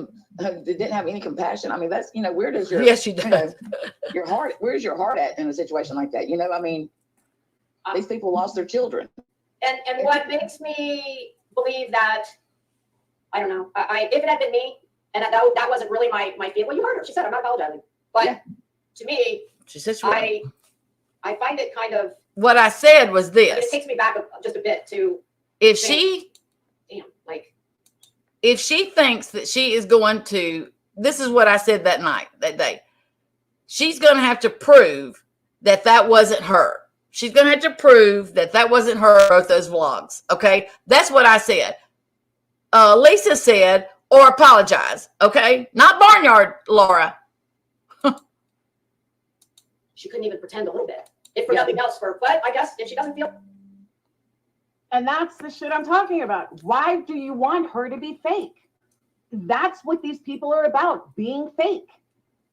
didn't have any compassion? I mean, that's, you know, where does your Yes, she you does. know, your heart, where's your heart at in a situation like that? You know, I mean, these people lost their children. And what makes me believe that, I don't know, I if it had been me, and that wasn't really my feeling. Well, you heard her. She said, I'm not apologizing. But Yeah. to me, She said she wasn't. I find it kind of, What I said was it this. takes me back just a bit to, If she damn, like, if she thinks that she is going to, this is what I said that day. She's going to have to prove that that wasn't her. She's going to have to prove that that wasn't her, both those vlogs. Okay. That's what I said. Lisa said, or apologize. Okay. Not Barnyard, Laura. she couldn't even pretend a little bit. If for nothing else, but I guess if she doesn't feel. And that's the shit I'm talking about. Why do you want her to be fake? That's what these people are about, being fake.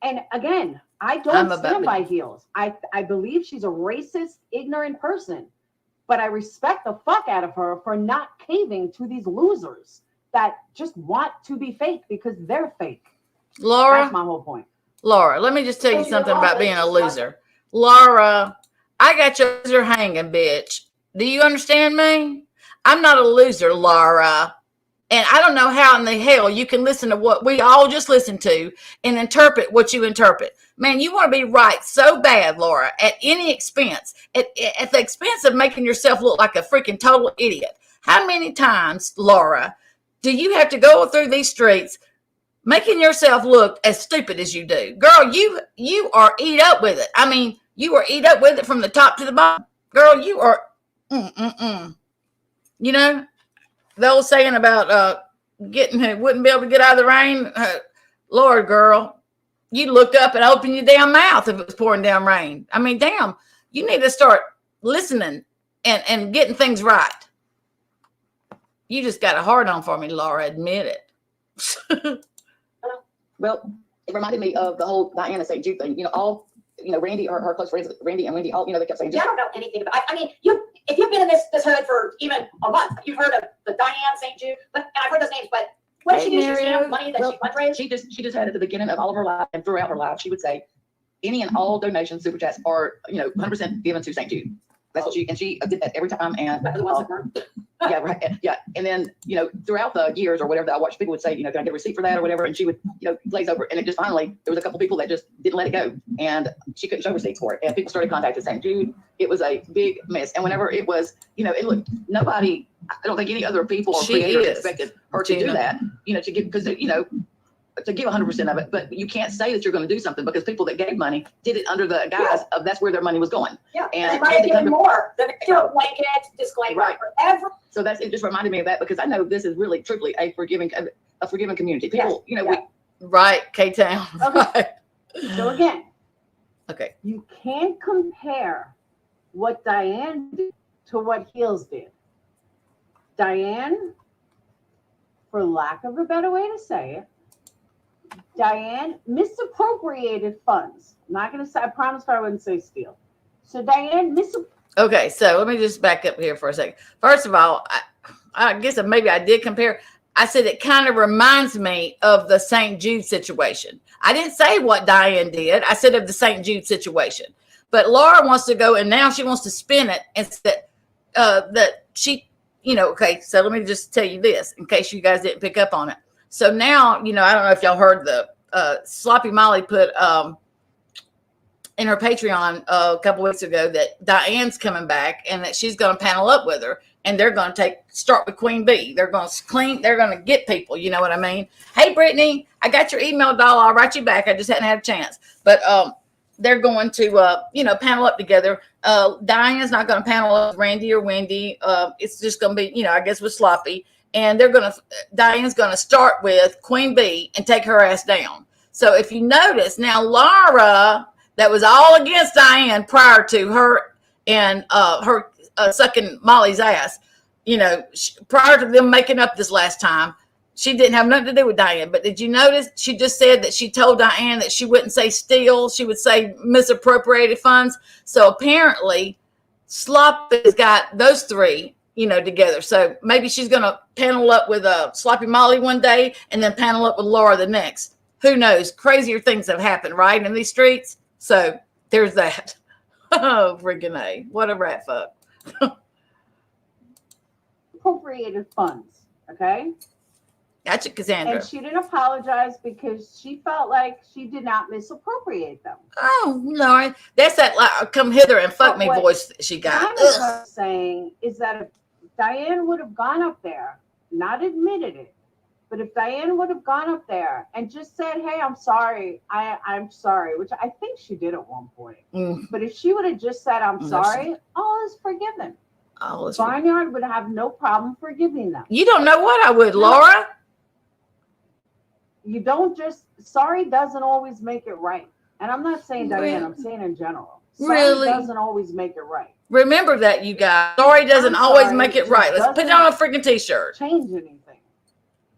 And again, I don't stand by Heels. I believe she's a racist, ignorant person, but I respect the fuck out of her for not caving to these losers that just want to be fake because they're fake. Laura. That's my whole point. Laura, let me just tell you something about being a loser. Laura, I got your loser hanging, bitch. Do you understand me? I'm not a loser, Laura. And I don't know how in the hell you can listen to what we all just listened to and interpret what you interpret. Man, you want to be right so bad, Laura, at any expense, at the expense of making yourself look like a freaking total idiot. How many times, Laura, do you have to go through these streets making yourself look as stupid as you do? Girl, you are eat up with it. I mean, you are eat up with it from the top to the bottom. Girl, you are, You know, the old saying about wouldn't be able to get out of the rain. Lord, girl, you look up and open your damn mouth if it was pouring down rain. I mean, damn, you need to start listening and getting things right. You just got a hard on for me, Laura. Admit it. Well, it reminded me of the whole Diana St. Jude thing. You know, Randy, her close friends, Randy and Wendy, all, they kept saying, Yeah, I don't know anything about. I mean, if you've been in this hood for even a month, you've heard of the Diane St. Jude, and I've heard those names. But what did she do? She spent money that she fundraised. She just had at the beginning of all of her life and throughout her life, she would say, any and all donations, super chats are 100% given to St. Jude. That's what she did that every time. And The ones that weren't. yeah, right. Yeah. And then, throughout the years or whatever that I watched, people would say, can I get a receipt for that or whatever? And she would, glaze over. And it just finally, there was a couple people that just didn't let it go. And she couldn't show receipts for it. And people started contacting St. Jude. It was a big mess. And whenever it was, it looked, nobody, I don't think any other people or creators expected her to do that, to give, because, to give 100% of it, but you can't say that you're going to do something because people that gave money did it under the guise of that's where their money was going. Yeah, and they might have given more than a blanket disclaimer Right. for every. So it just reminded me of that because I know this is really truly a forgiving community. People, Right, K-Town. Okay. So again, Okay. you can't compare what Diane did to what Heels did. Diane, for lack of a better way to say it, Diane misappropriated funds. I'm not going to say, I promised I wouldn't say steal. So Diane Okay, so let me just back up here for a second. First of all, I guess maybe I did compare. I said it kind of reminds me of the St. Jude situation. I didn't say what Diane did. I said of the St. Jude situation. But Laura wants to go, and now she wants to spin it and said that she, okay, so let me just tell you this in case you guys didn't pick up on it. So now, you know, I don't know if y'all heard the Sloppy Molly put in her Patreon a couple weeks ago that Diane's coming back and that she's going to panel up with her, and they're going to start with Queen Bee. They're going to clean. They're going to get people. You know what I mean? Hey, Brittany, I got your email, doll. I'll write you back. I just hadn't had a chance, but they're going to you know, panel up together. Diane's not going to panel up with Randy or Wendy. It's just going to be, you know, I guess with Sloppy, and Diane's going to start with Queen Bee and take her ass down. So if you notice now, Laura, that was all against Diane prior to her and her sucking Molly's ass. You know, prior to them making up this last time, she didn't have nothing to do with Diane. But did you notice she just said that she told Diane that she wouldn't say steal, she would say misappropriated funds. So apparently, Sloppy's got those three, you know, together. So maybe she's going to panel up with Sloppy Molly one day and then panel up with Laura the next. Who knows? Crazier things have happened, right, in these streets. So there's that. Oh, freaking A. What a rat fuck. Appropriated funds, okay? Gotcha, Cassandra. And she didn't apologize because she felt like she did not misappropriate them. Oh, Lord. That's that like, come hither and fuck me voice that she got. What I'm saying is that if Diane would have gone up there, not admitted it, but if Diane would have gone up there and just said, hey, I'm sorry, I'm sorry, which I think she did at one point. But if she would have just said, I'm sorry, all is forgiven. Barnyard would have no problem forgiving them. You don't know what I would, Laura. You don't just, sorry doesn't always make it right. And I'm not saying Diane, I'm saying in general. Sorry doesn't always make it right. Remember that, you guys. Sorry doesn't always make it right. Let's put it on a freaking t-shirt. Change anything.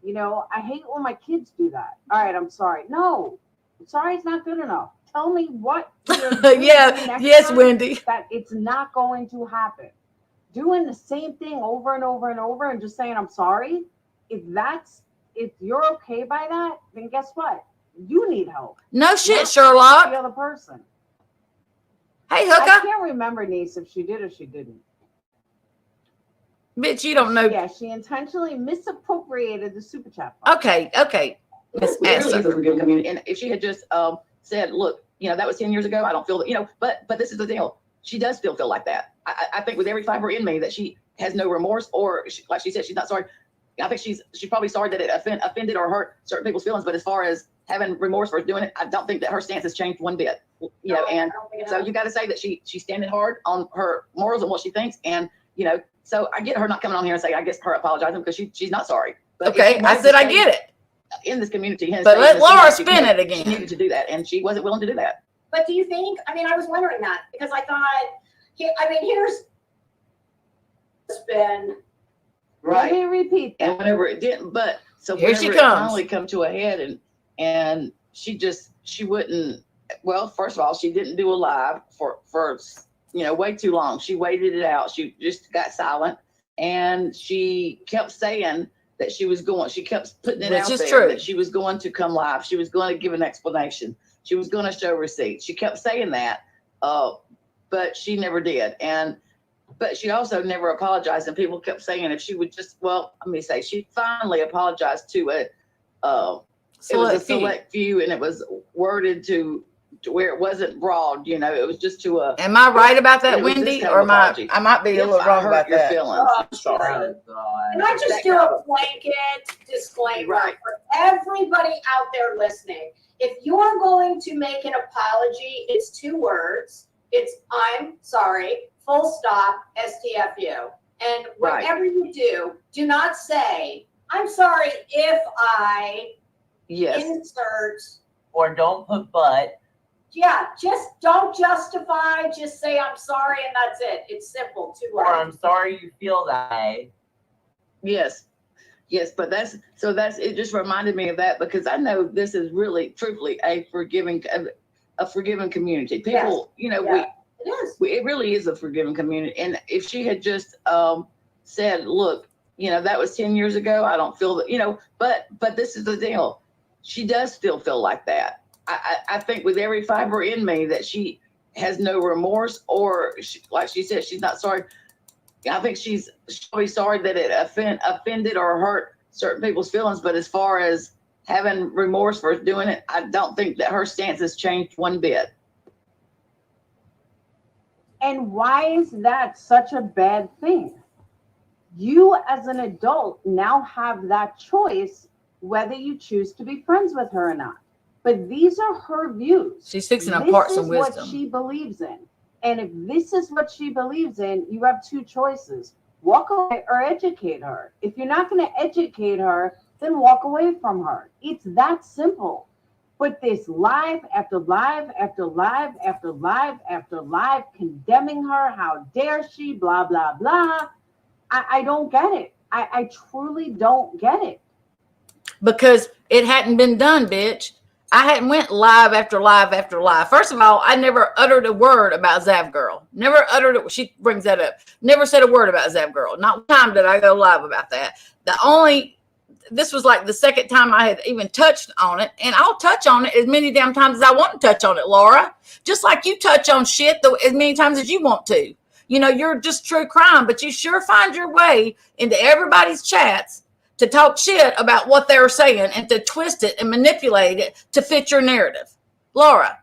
You know, I hate when my kids do that. All right, I'm sorry. No, sorry is not good enough. Tell me what. Yeah, yes, Wendy. That it's not going to happen. Doing the same thing over and over and over and just saying I'm sorry. If you're okay by that, then guess what? You need help. No shit, Sherlock. The other person. Hey, hooker. I can't remember, niece, if she did or she didn't. Bitch, you don't know. Yeah, she intentionally misappropriated the super chat. Okay. Miss Answer. And if she had just said, look, you know, that was 10 years ago. I don't feel that, you know, but this is the deal. She does still feel like that. I think with every fiber in me that she has no remorse, or like she said, she's not sorry. I think she's probably sorry that it offended or hurt certain people's feelings. But as far as having remorse for doing it, I don't think that her stance has changed one bit. You know, and so you got to say that she's standing hard on her morals and what she thinks. And, you know, so I get her not coming on here and say, I guess her apologizing because she's not sorry. But okay, I said I get it. In this community. But let Laura spin it again. She needed to do that, and she wasn't willing to do that. But do you think, I mean, I was wondering that because I thought, here's been. Right. Let me repeat that. And whenever it didn't, but so here whenever she it comes. finally come to a head and she wouldn't, well, first of all, she didn't do a live for you know, way too long. She waited it out. She just got silent, and she kept saying that she kept putting it out there that she was going to come live. She was going to give an explanation. She was going to show receipts. She kept saying that, but she never did. But she also never apologized. And people kept saying if she would just, well, let me say, she finally apologized to it was a select few, and it was worded to where it wasn't broad, you know, it was just to a. Am I right about that, Wendy? Or I might be a little wrong about that. Feelings. Oh, sorry. Can I just do a blanket disclaimer for everybody out there listening? If you're going to make an apology, it's 2 words. It's I'm sorry, full stop, STFU. And whatever you do not say, I'm sorry if I insert. Or don't put but. Yeah, just don't justify, just say I'm sorry and that's it. It's simple, 2 words. Or I'm sorry you feel that way. Yes, but it just reminded me of that because I know this is really, truthfully, a forgiving community. People, you know, it is. It really is a forgiving community. And if she had just said, look, you know, that was 10 years ago. I don't feel that, you know, but this is the deal. She does still feel like that. I think with every fiber in me that she has no remorse, or like she said, she's not sorry. I think she's probably sorry that it offended or hurt certain people's feelings, but as far as having remorse for doing it, I don't think that her stance has changed one bit. And why is that such a bad thing? You as an adult now have that choice whether you choose to be friends with her or not. But these are her views. She's fixing to impart some This is wisdom. what she believes in. And if this is what she believes in, you have two choices. Walk away or educate her. If you're not going to educate her, then walk away from her. It's that simple. But this live after live after live after live after live condemning her, how dare she, blah, blah, blah. I don't get it. I truly don't get it. Because it hadn't been done, bitch. I hadn't went live after live after live. First of all, I never uttered a word about Zav Girl. Never uttered it. She brings that up. Never said a word about Zav Girl. Not one time did I go live about that. This was like the second time I had even touched on it. And I'll touch on it as many damn times as I want to touch on it, Laura. Just like you touch on shit as many times as you want to. You know, you're just true crime, but you sure find your way into everybody's chats to talk shit about what they're saying and to twist it and manipulate it to fit your narrative. Laura,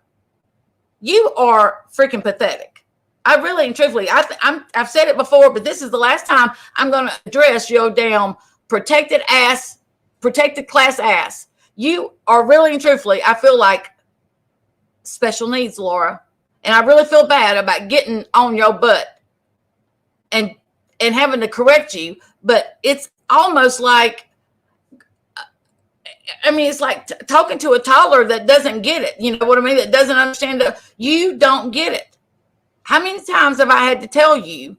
you are freaking pathetic. I really and truthfully, I've said it before, but this is the last time I'm going to address your damn protected class ass. You are really and truthfully, I feel like special needs, Laura. And I really feel bad about getting on your butt and having to correct you, but it's almost like, I mean, it's like talking to a toddler that doesn't get it. You know what I mean? That doesn't understand it. You don't get it. How many times have I had to tell you,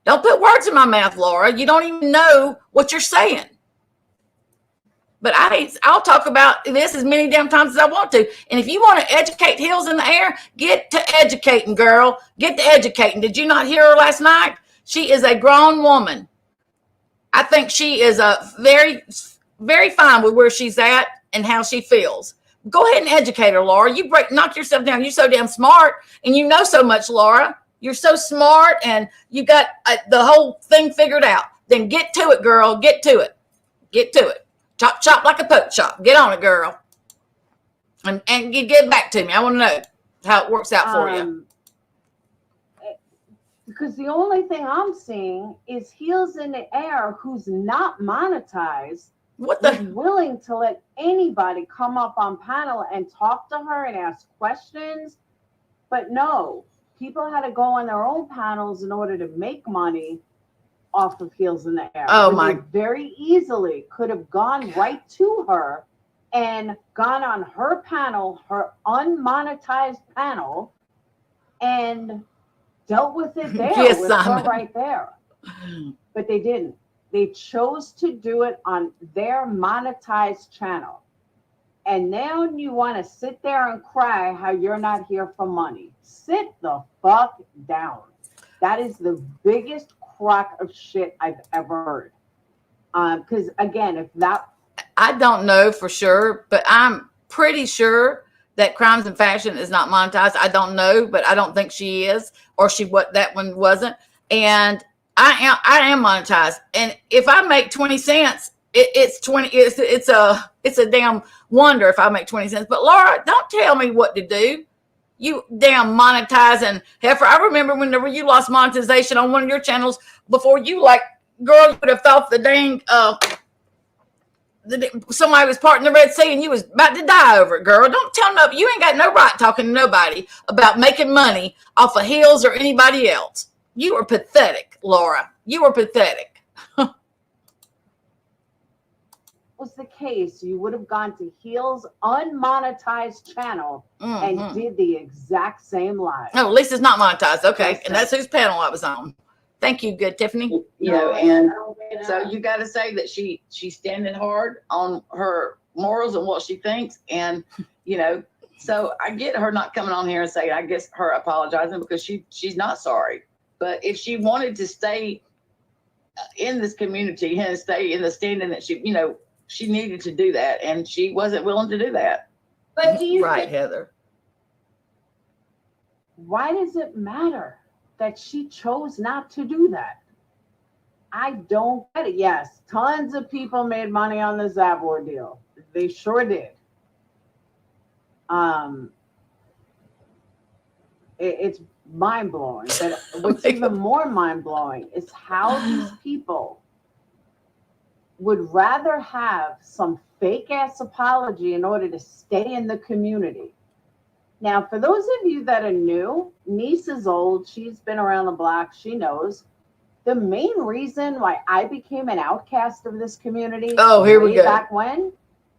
don't put words in my mouth, Laura. You don't even know what you're saying. But I'll talk about this as many damn times as I want to. And if you want to educate Hills in the Air, get to educating, girl. Get to educating. Did you not hear her last night? She is a grown woman. I think she is a very, very fine with where she's at and how she feels. Go ahead and educate her, Laura. You knock yourself down. You're so damn smart and you know so much, Laura. You're so smart and you got the whole thing figured out. Then get to it, girl. Get to it. Get to it. Chop, chop like a pork chop. Get on it, girl. And you get back to me. I want to know how it works out for you. Because the only thing I'm seeing is Heels in the Air, who's not monetized, is willing to let anybody come up on panel and talk to her and ask questions. But no, people had to go on their own panels in order to make money off of Heels in the Air. Oh They my! very easily could have gone right to her and gone on her panel, her unmonetized panel, and dealt with it there Yes, with Simon. her right there. But they didn't. They chose to do it on their monetized channel. And now you want to sit there and cry how you're not here for money. Sit the fuck down. That is the biggest crock of shit I've ever heard. Because again, if that, I don't know for sure, but I'm pretty sure that Crimes and Fashion is not monetized. I don't know, but I don't think she is, or that one wasn't. And I am monetized. And if I make 20 cents, it's 20. It's a damn wonder if I make 20 cents. But Laura, don't tell me what to do. You damn monetizing heifer. I remember whenever you lost monetization on one of your channels before you, like, girl, you would have thought the dang somebody was parting the Red Sea and you was about to die over it, girl. Don't tell nobody. You ain't got no right talking to nobody about making money off of Hills or anybody else. You are pathetic, Laura. You are pathetic. was the case, you would have gone to Heels' unmonetized channel and did the exact same live. Oh, at least it's not monetized. Okay. And that's whose panel I was on. Thank you, good Tiffany. You know, and so you got to say that she's standing hard on her morals and what she thinks. And, you know, so I get her not coming on here and saying, I guess her apologizing because she's not sorry. But if she wanted to stay in this community and stay in the standing that she, you know, she needed to do that. And she wasn't willing to do that. But do you Right, think, Heather. Why does it matter that she chose not to do that? I don't get it. Yes, tons of people made money on the Zavor deal. They sure did. It's mind blowing. But what's even more mind blowing is how these people would rather have some fake ass apology in order to stay in the community. Now, for those of you that are new, Niece is old. She's been around the block. She knows. The main reason why I became an outcast of this community, here we way go. back when,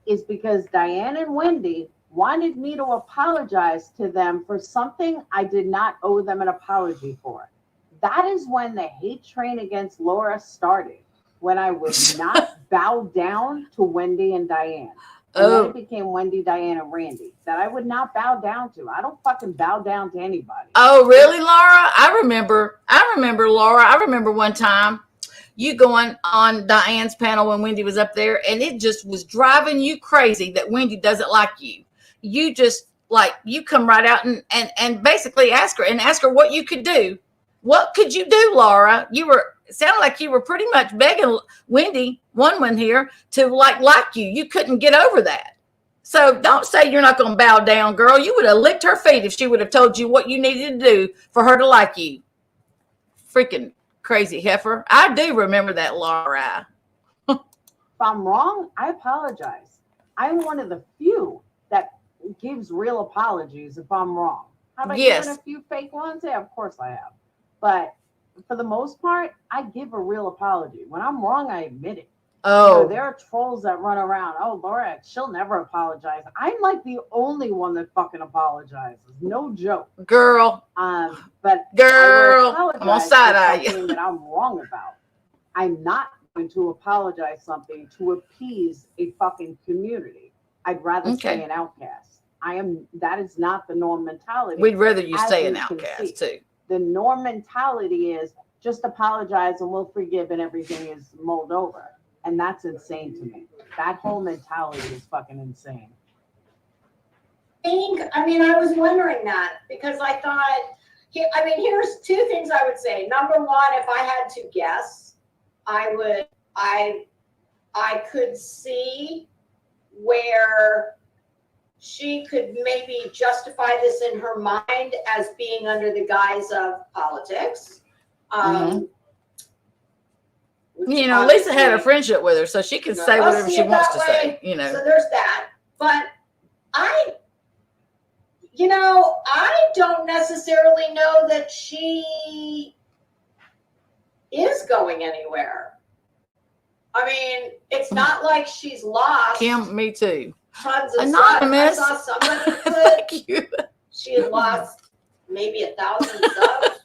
is because Diane and Wendy wanted me to apologize to them for something I did not owe them an apology for. That is when the hate train against Laura started, when I would not bow down to Wendy and Diane. And then it became Wendy, Diane, and Randy that I would not bow down to. I don't fucking bow down to anybody. Oh, really, Laura? I remember, Laura. I remember one time you going on Diane's panel when Wendy was up there, and it just was driving you crazy that Wendy doesn't like you. You just you come right out and basically ask her what you could do. What could you do, Laura? It sounded like you were pretty much begging Wendy, one here, to like you. You couldn't get over that. So don't say you're not going to bow down, girl. You would have licked her feet if she would have told you what you needed to do for her to like you. Freaking crazy heifer. I do remember that, Laura. If I'm wrong, I apologize. I'm one of the few that gives real apologies if I'm wrong. Have I given a few fake ones? Yeah, of course I have. But for the most part, I give a real apology. When I'm wrong, I admit it. Oh, there are trolls that run around. Oh, Laura, she'll never apologize. I'm like the only one that fucking apologizes. No joke. Girl. But girl, I'm on side eye you. That I'm wrong about. I'm not going to apologize something to appease a fucking community. I'd rather stay an outcast. That is not the norm mentality. We'd rather you stay an outcast too. The norm mentality is just apologize and we'll forgive and everything is mulled over. And that's insane to me. That whole mentality is fucking insane. I was wondering that because I thought, here's two things I would say. Number one, if I had to guess, I could see where she could maybe justify this in her mind as being under the guise of politics. Lisa had a friendship with her, so she can say whatever she wants to say. So there's that. But I don't necessarily know that she is going anywhere. It's not like she's lost. Kim, me too. Tons of Anonymous. Subs. I saw somebody put Thank you. she had lost maybe 1,000 subs.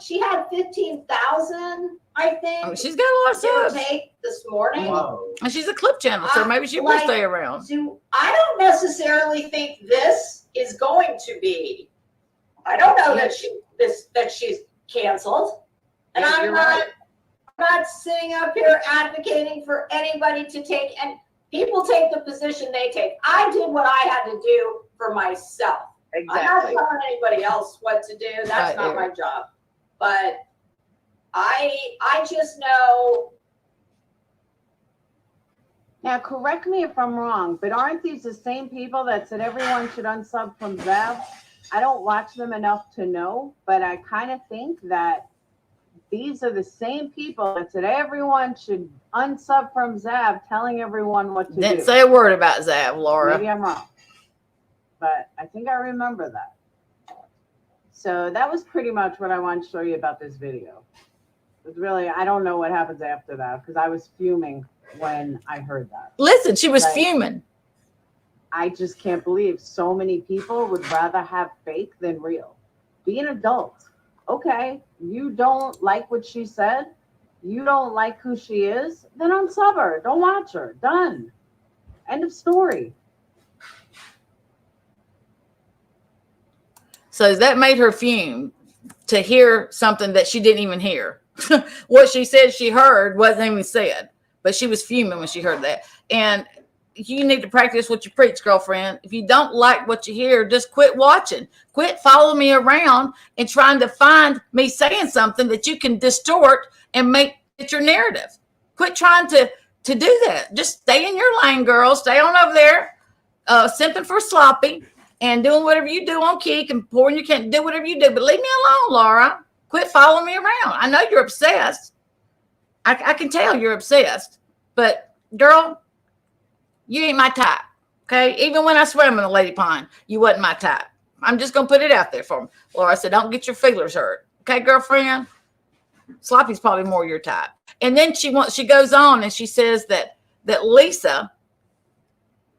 She had 15,000, I think. She's got a lot of subs. Take this morning. Whoa. And she's a clip channel, so maybe she will stay around. I don't necessarily think this is going to be. I don't know that she's canceled, and I'm not sitting up here advocating for anybody to take. And people take the position they take. I did what I had to do for myself. Exactly. I'm not telling anybody else what to do. That's not my job. But I just know. Now, correct me if I'm wrong, but aren't these the same people that said everyone should unsub from Zav? I don't watch them enough to know, but I kind of think that these are the same people that said everyone should unsub from Zav, telling everyone what to do. Didn't say a word about Zav, Laura. Maybe I'm wrong, but I think I remember that. So that was pretty much what I wanted to show you about this video. It was really, I don't know what happens after that because I was fuming when I heard that. Listen, she was fuming. I just can't believe so many people would rather have fake than real. Be an adult. Okay, you don't like what she said, you don't like who she is, then unsub her. Don't watch her. Done. End of story. So that made her fume to hear something that she didn't even hear. What she said she heard wasn't even said, but she was fuming when she heard that. And you need to practice what you preach, girlfriend. If you don't like what you hear, just quit watching. Quit following me around and trying to find me saying something that you can distort and make it your narrative. Quit trying to do that. Just stay in your lane, girl. Stay on over there, simping for sloppy and doing whatever you do on Kik and pouring you can't do whatever you do. But leave me alone, Laura. Quit following me around. I know you're obsessed. I can tell you're obsessed. But, girl, you ain't my type. Okay? Even when I swam in the Lady Pond, you wasn't my type. I'm just going to put it out there for me. Laura said, don't get your feelers hurt. Okay, girlfriend? Sloppy's probably more your type. And then she goes on and she says that Lisa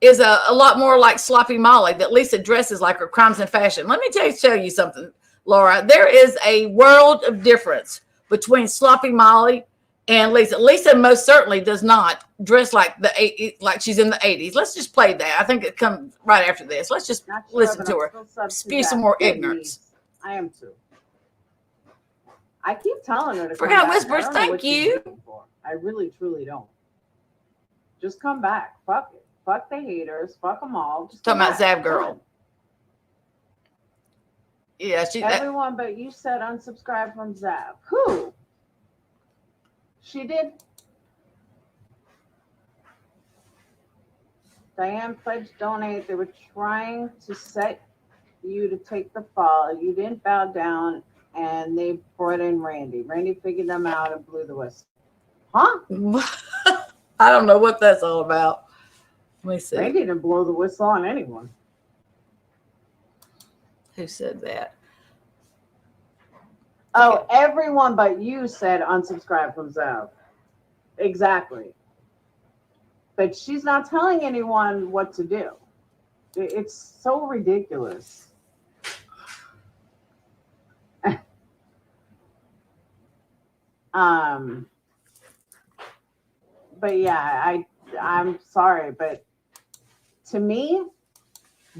is a lot more like Sloppy Molly, that Lisa dresses like her Crimes and Fashion. Let me tell you something, Laura. There is a world of difference between Sloppy Molly and Lisa. Lisa most certainly does not dress like she's in the 80s. Let's just play that. I think it comes right after this. Let's just listen to her spew some more ignorance. I am too. I keep telling her to Forgot come back. Whispers, I don't know thank what she's you. waiting for. I really, truly don't. Just come back. Fuck it. Fuck the haters. Fuck them all. Just Talking about back. Zav Girl. Yeah, Everyone but you said unsubscribe from Zav. Who? She did. Diane pledged donate. They were trying to set you to take the fall. You didn't bow down, and they brought in Randy. Randy figured them out and blew the whistle. Huh? I don't know what that's all about. Let me see. Randy didn't blow the whistle on anyone. Who said that? Oh, everyone but you said unsubscribe from Zav. Exactly. But she's not telling anyone what to do. It's so ridiculous. But yeah, I'm sorry, but to me,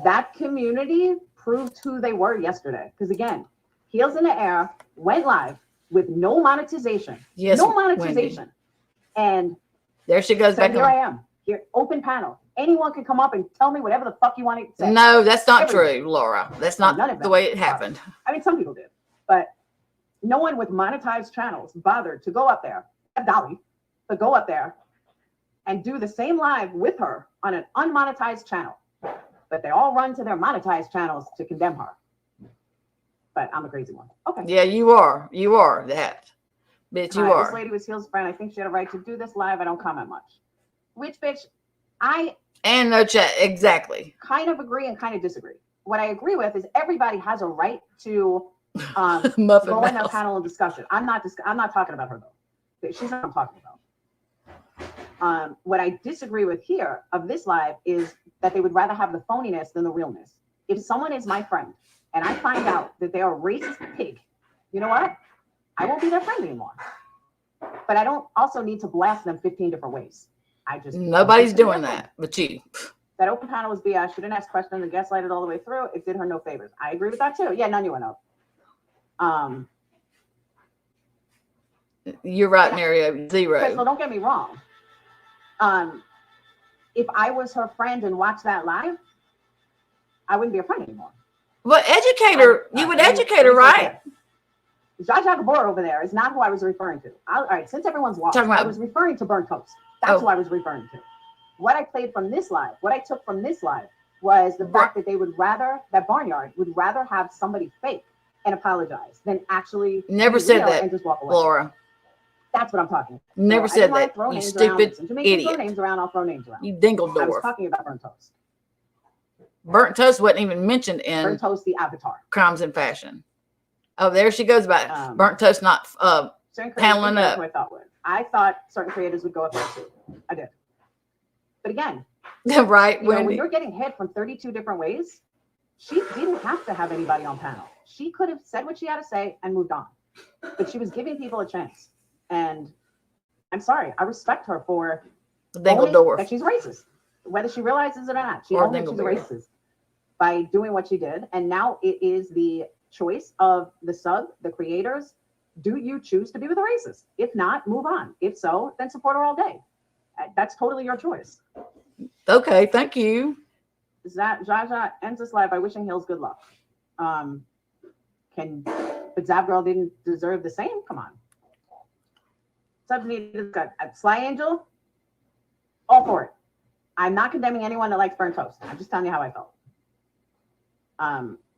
that community proved who they were yesterday. Because again, Heels in the Air went live with no monetization. Yes, no monetization. Wendy. And there she goes back. Here I am. Here, open panel. Anyone can come up and tell me whatever the fuck you want to say. No, that's not true, Laura. That's not the way it happened. I mean, some people did, but no one with monetized channels bothered to go up there, Dolly, to go up there and do the same live with her on an unmonetized channel. But they all run to their monetized channels to condemn her. But I'm a crazy one. Okay. Yeah, you are. You are that. Bitch, you are. This lady was Heel's friend. I think she had a right to do this live. I don't comment much. Which, bitch, and no chat. Exactly. Kind of agree and kind of disagree. What I agree with is everybody has a right to go in their panel and discussion. I'm not talking about her though. She's not what I'm talking about. What I disagree with here of this live is that they would rather have the phoniness than the realness. If someone is my friend and I find out that they are a racist pig, you know what? I won't be their friend anymore. But I don't also need to blast them 15 different ways. Nobody's doing that but you. That open panel was BS. She didn't ask questions and gaslighted all the way through. It did her no favors. I agree with that too. Yeah, none you went up. You're right, Mary. Zero. Crystal, don't get me wrong. If I was her friend and watched that live, I wouldn't be a friend anymore. Well, educate her. You would educate her, right? Jaja Gabor over there is not who I was referring to. All right, since everyone's watched, I was referring to Burnt Toast. That's who I was referring to. What I played from this live, what I took from this live was the fact that they would rather, that Barnyard would rather have somebody fake and apologize than actually never said that, and just walk away. Laura. That's what I'm talking about. Never said that. You stupid idiot. Throw names around, I'll throw names around. You dingledorf. I was talking about Burnt Toast. Burnt Toast wasn't even mentioned in Burnt Toast, the avatar. Crimes and Fashion. Oh, there she goes back. Burnt Toast not paneling up. I thought certain creators would go up there too. I did. But again, right, when you're getting hit from 32 different ways, she didn't have to have anybody on panel. She could have said what she had to say and moved on. But she was giving people a chance. And I'm sorry, I respect her for that she's racist. Whether she realizes it or not, she owned that she's racist by doing what she did. And now it is the choice of the sub, the creators. Do you choose to be with a racist? If not, move on. If so, then support her all day. That's totally your choice. Okay, thank you. Jaja ends this live by wishing Hills good luck. But Zap Girl didn't deserve the same. Come on. Sly Angel, all for it. I'm not condemning anyone that likes burnt toast. I'm just telling you how I felt.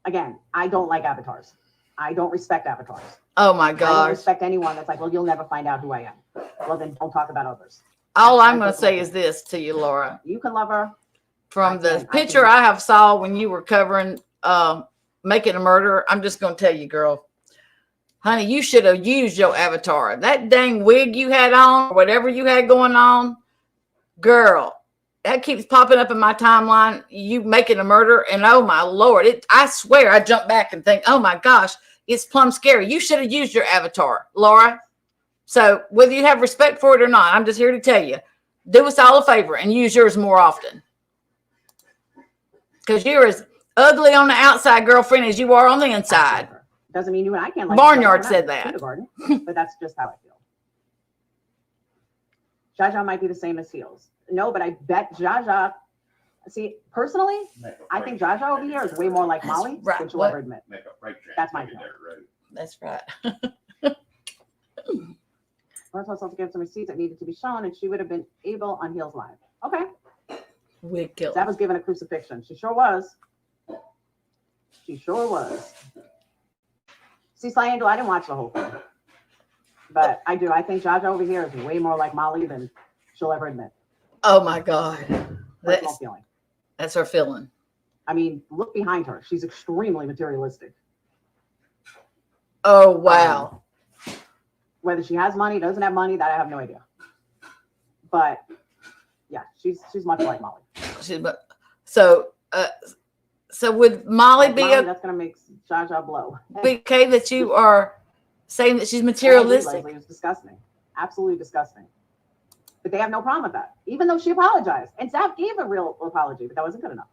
Again, I don't like avatars. I don't respect avatars. Oh my I don't gosh. respect anyone that's like, well, you'll never find out who I am. Well, then don't talk about others. All I'm going to say is this to you, Laura. You can love her. From the picture I have saw when you were covering Making a Murder, I'm just going to tell you, girl, honey, you should have used your avatar. That dang wig you had on, or whatever you had going on, girl, that keeps popping up in my timeline. You Making a Murder, and oh my Lord, I swear I jump back and think, oh my gosh, it's plumb scary. You should have used your avatar, Laura. So whether you have respect for it or not, I'm just here to tell you, do us all a favor and use yours more often. Because you're as ugly on the outside, girlfriend, as you are on the inside. Doesn't mean you and I can't like Barnyard said that. But that's just how I feel. Jaja might be the same as Heels. No, but I bet Jaja. See, personally, I think Jaja over here is way more like Molly than she'll ever admit. That's my feeling. That's right. We're supposed to give some receipts that needed to be shown, and she would have been able on Heels Live. Okay. Wicked. That was given a crucifixion. She sure was. She sure was. See, Sly Angel, I didn't watch the whole thing. But I do. I think Jaja over here is way more like Molly than she'll ever admit. Oh my God. Personal feeling. That's her feeling. I mean, look behind her. She's extremely materialistic. Oh, wow. Whether she has money, doesn't have money, that I have no idea. But yeah, she's much like Molly. So would Molly be that's gonna make Jaja blow. Be okay that you are saying that she's materialistic? It was disgusting, absolutely disgusting. But they have no problem with that, even though she apologized. And Zap gave a real apology, but that wasn't good enough.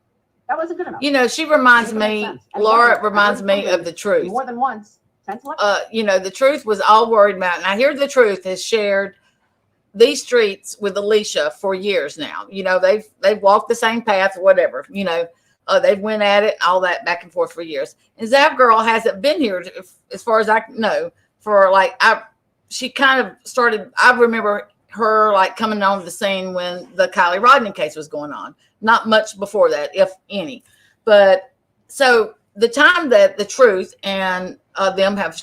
That wasn't good enough. You know, she reminds me, Laura reminds me of the truth. More than once. You know, the truth was all worried about. Now, here the truth has shared these streets with Alicia for years now. You know, they've walked the same path or whatever. You know, they've went at it, all that back and forth for years. And Zap Girl hasn't been here, as far as I know, for like, she kind of started, I remember her like coming on the scene when the Kylie Rodney case was going on. Not much before that, if any. But so the time that the truth and them have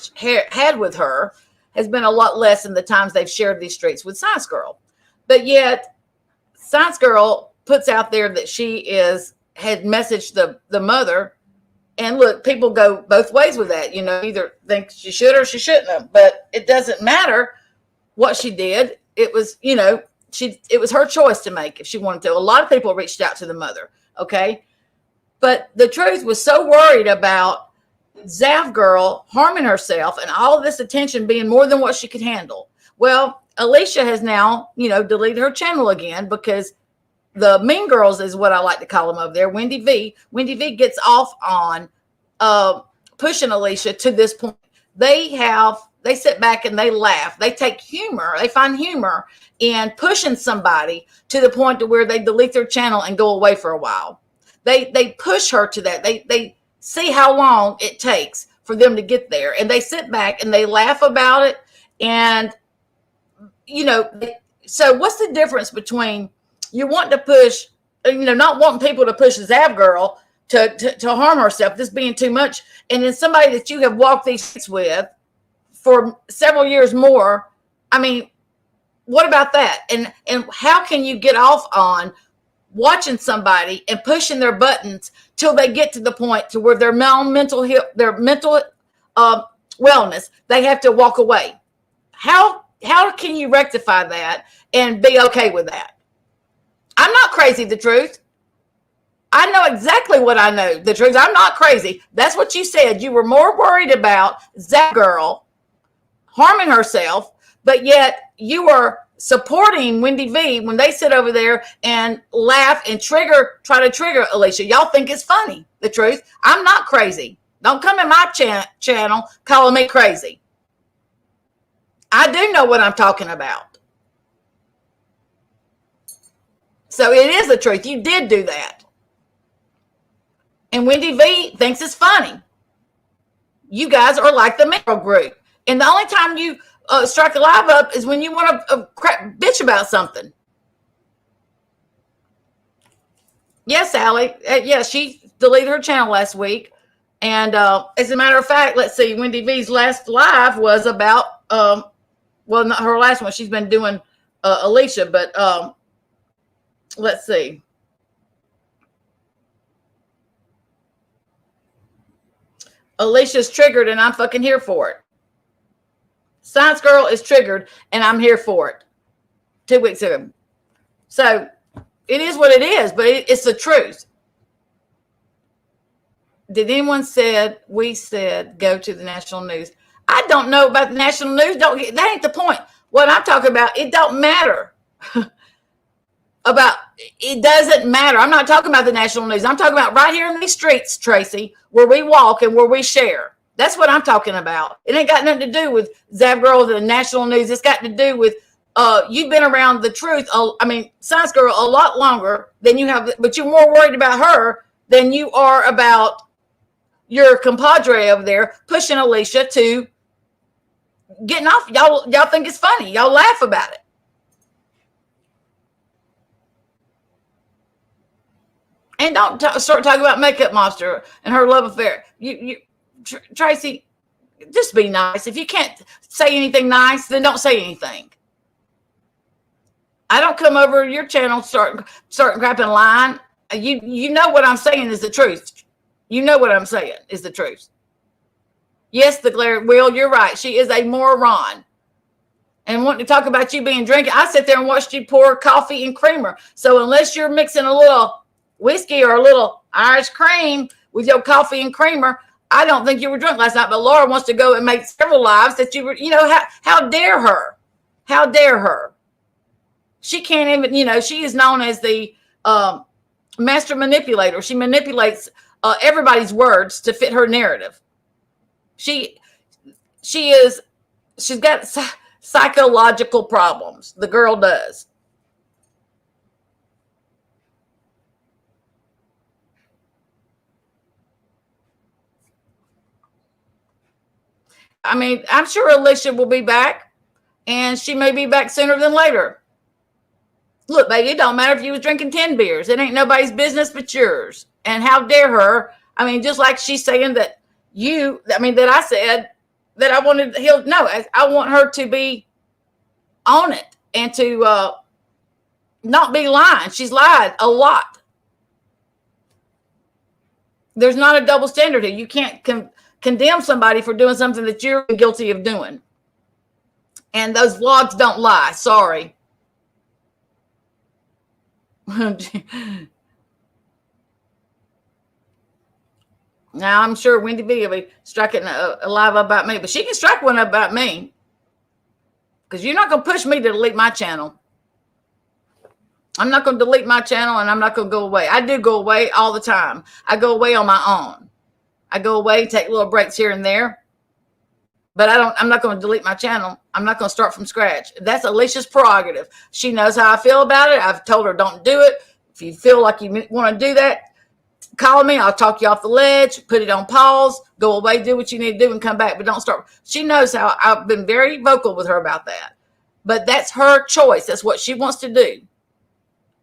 had with her has been a lot less than the times they've shared these streets with Science Girl. But yet Science Girl puts out there that she had messaged the mother. And look, people go both ways with that. You know, either think she should or she shouldn't have. But it doesn't matter what she did. It was, you know, it was her choice to make if she wanted to. A lot of people reached out to the mother. Okay. But the truth was so worried about Zav Girl harming herself and all of this attention being more than what she could handle. Well, Alicia has now, you know, deleted her channel again because the Mean Girls is what I like to call them over there. Wendy V gets off on pushing Alicia to this point. They sit back and they laugh. They take humor. They find humor in pushing somebody to the point to where they delete their channel and go away for a while. They push her to that. They see how long it takes for them to get there. And they sit back and they laugh about it. And, you know, so what's the difference between you want to push, you know, not wanting people to push the Zav Girl to harm herself, this being too much, and then somebody that you have walked these streets with for several years more? I mean, what about that? And how can you get off on watching somebody and pushing their buttons till they get to the point to where their mental wellness, they have to walk away? How can you rectify that and be okay with that? I'm not crazy, the truth. I know exactly what I know, the truth. I'm not crazy. That's what you said. You were more worried about that girl harming herself, but yet you were supporting Wendy V when they sit over there and laugh and try to trigger Alicia. Y'all think it's funny, the truth. I'm not crazy. Don't come in my channel calling me crazy. I do know what I'm talking about. So it is the truth. You did do that. And Wendy V thinks it's funny. You guys are like the Mero group. And the only time you strike a live up is when you want to bitch about something. Yes, Allie. Yes, she deleted her channel last week. And as a matter of fact, let's see, Wendy V's last live was about, well, not her last one. She's been doing Alicia, but let's see. Alicia's triggered and I'm fucking here for it. Science Girl is triggered and I'm here for it. 2 weeks ago. So it is what it is, but it's the truth. Did anyone said, we said, go to the national news? I don't know about the national news. That ain't the point. What I'm talking about, it don't matter. It doesn't matter. I'm not talking about the national news. I'm talking about right here in these streets, Tracy, where we walk and where we share. That's what I'm talking about. It ain't got nothing to do with Zav Girl, the national news. It's got to do with you've been around the truth. I mean, Science Girl a lot longer than you have, but you're more worried about her than you are about your compadre over there pushing Alicia to getting off. Y'all think it's funny. Y'all laugh about it. And don't start talking about Makeup Monster and her love affair. Tracy, just be nice. If you can't say anything nice, then don't say anything. I don't come over your channel starting crap and lying. You know what I'm saying is the truth. You know what I'm saying is the truth. Yes, the glare. Will, you're right. She is a moron. And wanting to talk about you being drinking, I sit there and watched you pour coffee and creamer. So unless you're mixing a little whiskey or a little Irish cream with your coffee and creamer, I don't think you were drunk last night. But Laura wants to go and make several lives that you were, how dare her? How dare her? She can't even, she is known as the master manipulator. She manipulates everybody's words to fit her narrative. She's got psychological problems. The girl does. I mean, I'm sure Alicia will be back, and she may be back sooner than later. Look, baby, it don't matter if you was drinking 10 beers. It ain't nobody's business but yours. And how dare her? I mean, just like she's saying that that I said that I wanted I want her to be on it and to not be lying. She's lied a lot. There's not a double standard here. You can't condemn somebody for doing something that you're guilty of doing. And those vlogs don't lie. Sorry. Now, I'm sure Wendy B will be striking a live about me, but she can strike one about me because you're not going to push me to delete my channel. I'm not going to delete my channel, and I'm not going to go away. I do go away all the time. I go away on my own. I go away, take little breaks here and there, but I'm not going to delete my channel. I'm not going to start from scratch. That's Alicia's prerogative. She knows how I feel about it. I've told her don't do it. If you feel like you want to do that, call me. I'll talk you off the ledge, put it on pause, go away, do what you need to do, and come back. But don't start. She knows how I've been very vocal with her about that. But that's her choice. That's what she wants to do.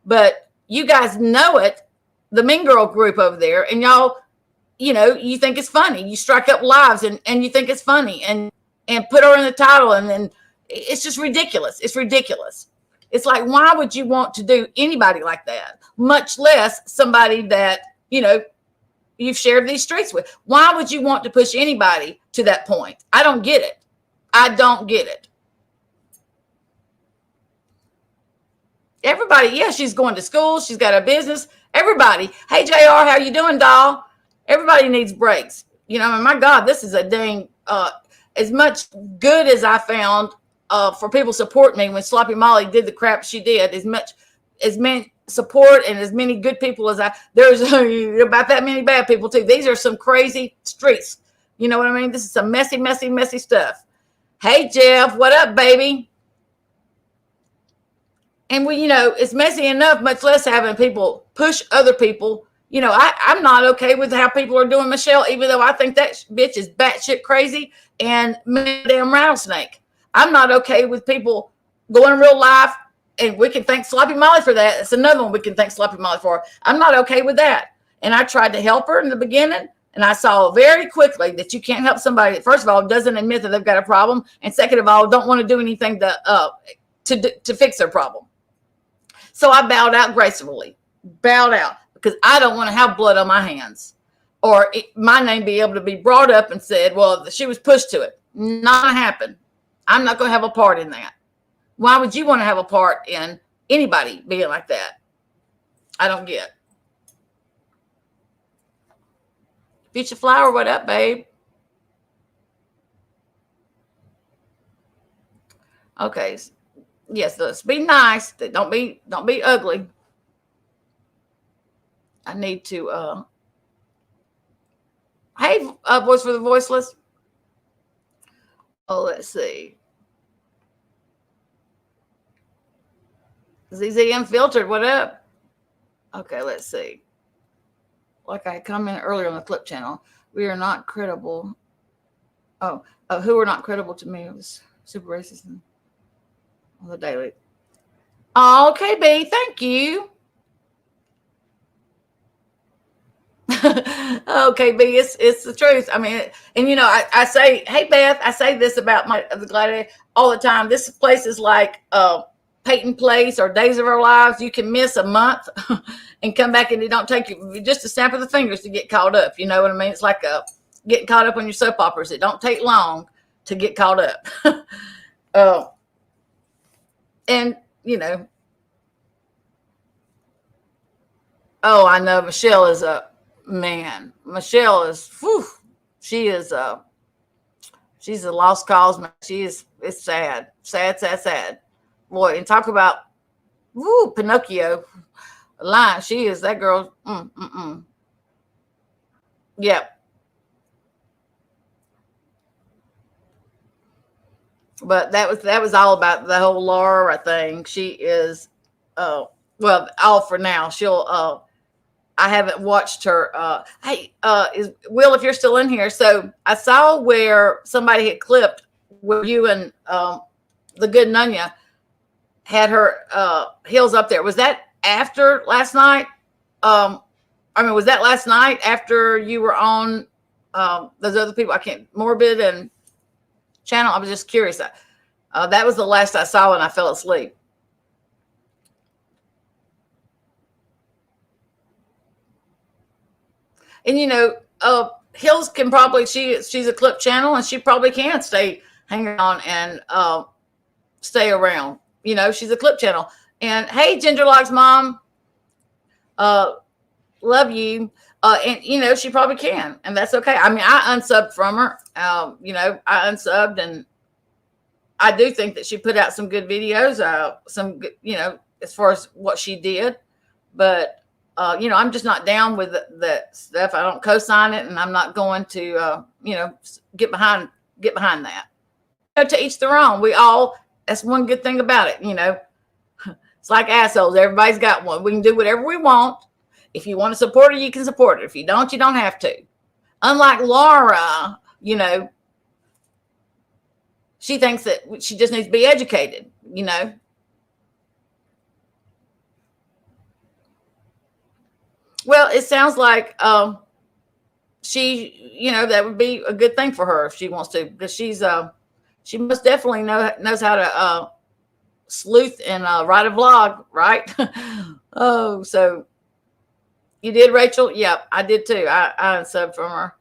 But you guys know it, the Mean Girl group over there, and y'all, you think it's funny. You strike up lives and you think it's funny and put her in the title, and then it's just ridiculous. It's ridiculous. It's like, why would you want to do anybody like that? Much less somebody that, you've shared these streets with. Why would you want to push anybody to that point? I don't get it. I don't get it. Everybody, yeah, she's going to school. She's got a business. Everybody. Hey, JR, how you doing, doll? Everybody needs breaks. My God, this is a dang, as much good as I found for people support me when Sloppy Molly did the crap she did, as many support and as many good people as there's about that many bad people too. These are some crazy streets. You know what I mean? This is some messy, messy, messy stuff. Hey, Jeff, what up, baby? And we, it's messy enough, much less having people push other people. I'm not okay with how people are doing Michelle, even though I think that bitch is batshit crazy and damn rattlesnake. I'm not okay with people going real life, and we can thank Sloppy Molly for that. It's another one we can thank Sloppy Molly for. I'm not okay with that. And I tried to help her in the beginning, and I saw very quickly that you can't help somebody that, first of all, doesn't admit that they've got a problem, and second of all, don't want to do anything to fix their problem. So I bowed out gracefully, because I don't want to have blood on my hands or my name be able to be brought up and said, well, she was pushed to it. Not gonna happen. I'm not going to have a part in that. Why would you want to have a part in anybody being like that? I don't get. Future Flower, what up, babe? Okay. Yes, let's be nice. Don't be ugly. I need to hey, Voice for the Voiceless. Oh, let's see. ZZ Unfiltered, what up? Okay, let's see. Like I commented earlier on the Clip channel, we are not credible. Who are not credible to me? It was super racist on the daily. Okay, B, thank you. Okay, B, it's the truth. I mean, and I say, hey Beth, I say this about the Gladiator all the time. This place is like Peyton Place or Days of Our Lives. You can miss a month and come back, and it don't take you just a snap of the fingers to get caught up. You know what I mean? It's like getting caught up on your soap operas. It don't take long to get caught up. And oh, I know Michelle is a man. Michelle is, whew, she is she's a lost cause, man. It's sad. Boy, and talk about, Pinocchio line. She is that girl. Yep. But that was all about the whole Laura thing. She is, all for now. She'll, I haven't watched her. Hey, Will, if you're still in here. So I saw where somebody had clipped where you and the good Nunya had her heels up there. Was that after last night? Was that last night after you were on those other people? I can't, Morbid and Channel. I was just curious. That was the last I saw, and I fell asleep. And Hills can probably, she's a Clip channel, and she probably can stay hanging on and stay around. She's a Clip channel. And hey, Ginger Locks mom, love you. And she probably can, and that's okay. I mean, I unsubbed from her. I unsubbed, and I do think that she put out some good videos, some good, as far as what she did. But I'm just not down with that stuff. I don't co-sign it, and I'm not going to, get behind that. To each their own. That's one good thing about it. It's like assholes. Everybody's got one. We can do whatever we want. If you want to support it, you can support it. If you don't, you don't have to. Unlike Laura, she thinks that she just needs to be educated, Well, it sounds like she, that would be a good thing for her if she wants to, because she most definitely knows how to sleuth and write a vlog, right? Oh, so you did, Rachel? Yep, I did too. I unsubbed from her.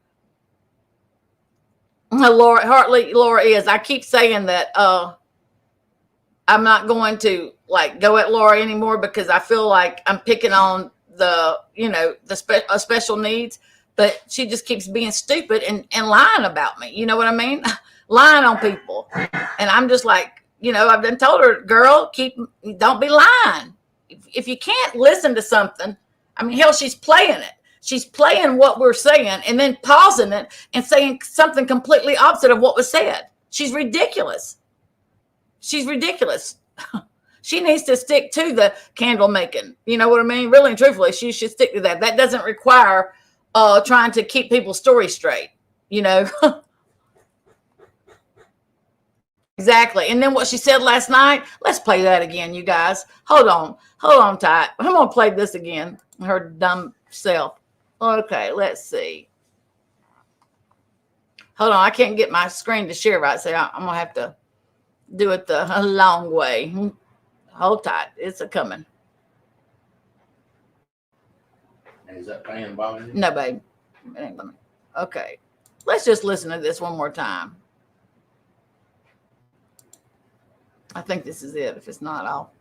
Laura is. I keep saying that I'm not going to go at Laura anymore, because I feel like I'm picking on the special needs, but she just keeps being stupid and lying about me. You know what I mean? Lying on people. And I'm just like, I've been told her, girl, don't be lying. If you can't listen to something, I mean, hell, she's playing it. She's playing what we're saying and then pausing it and saying something completely opposite of what was said. She's ridiculous. She needs to stick to the candle making. You know what I mean? Really and truthfully, she should stick to that. That doesn't require trying to keep people's stories straight, you know. Exactly. And then what she said last night, let's play that again, you guys. Hold on tight. I'm gonna play this again. Her dumb self. Okay, let's see. Hold on, I can't get my screen to share right, so I'm gonna have to do it the long way. Hold tight, it's a coming. And is that fan bothering you? No, babe. It ain't gonna. Okay, let's just listen to this one more time. I think this is it. If it's not, I'll.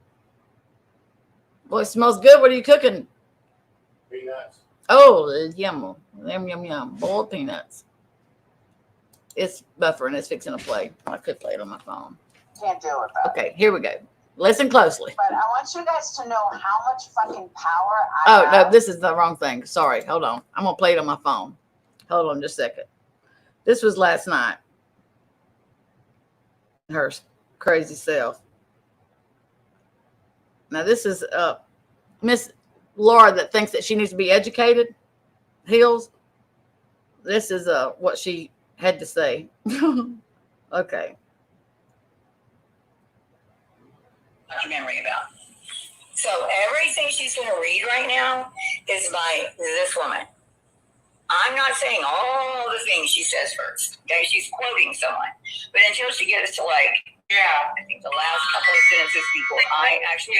Well, it smells good. What are you cooking? Peanuts. Oh, yum, yum, yum, yum. Boiled peanuts. It's buffering. It's fixing to play. I could play it on my phone. Can't deal with that. Okay, here we go. Listen closely. But I want you guys to know how much fucking power I Oh, have. no, this is the wrong thing. Sorry. Hold on. I'm going to play it on my phone. Hold on just a second. This was last night. Her crazy self. Now, this is Miss Laura that thinks that she needs to be educated. Hills. This is what she had to say. Okay. Documentary about. So everything she's going to read right now is by this woman. I'm not saying all the things she says first. Okay, she's quoting someone, but until she gets to like, I think the last couple of sentences before I actually,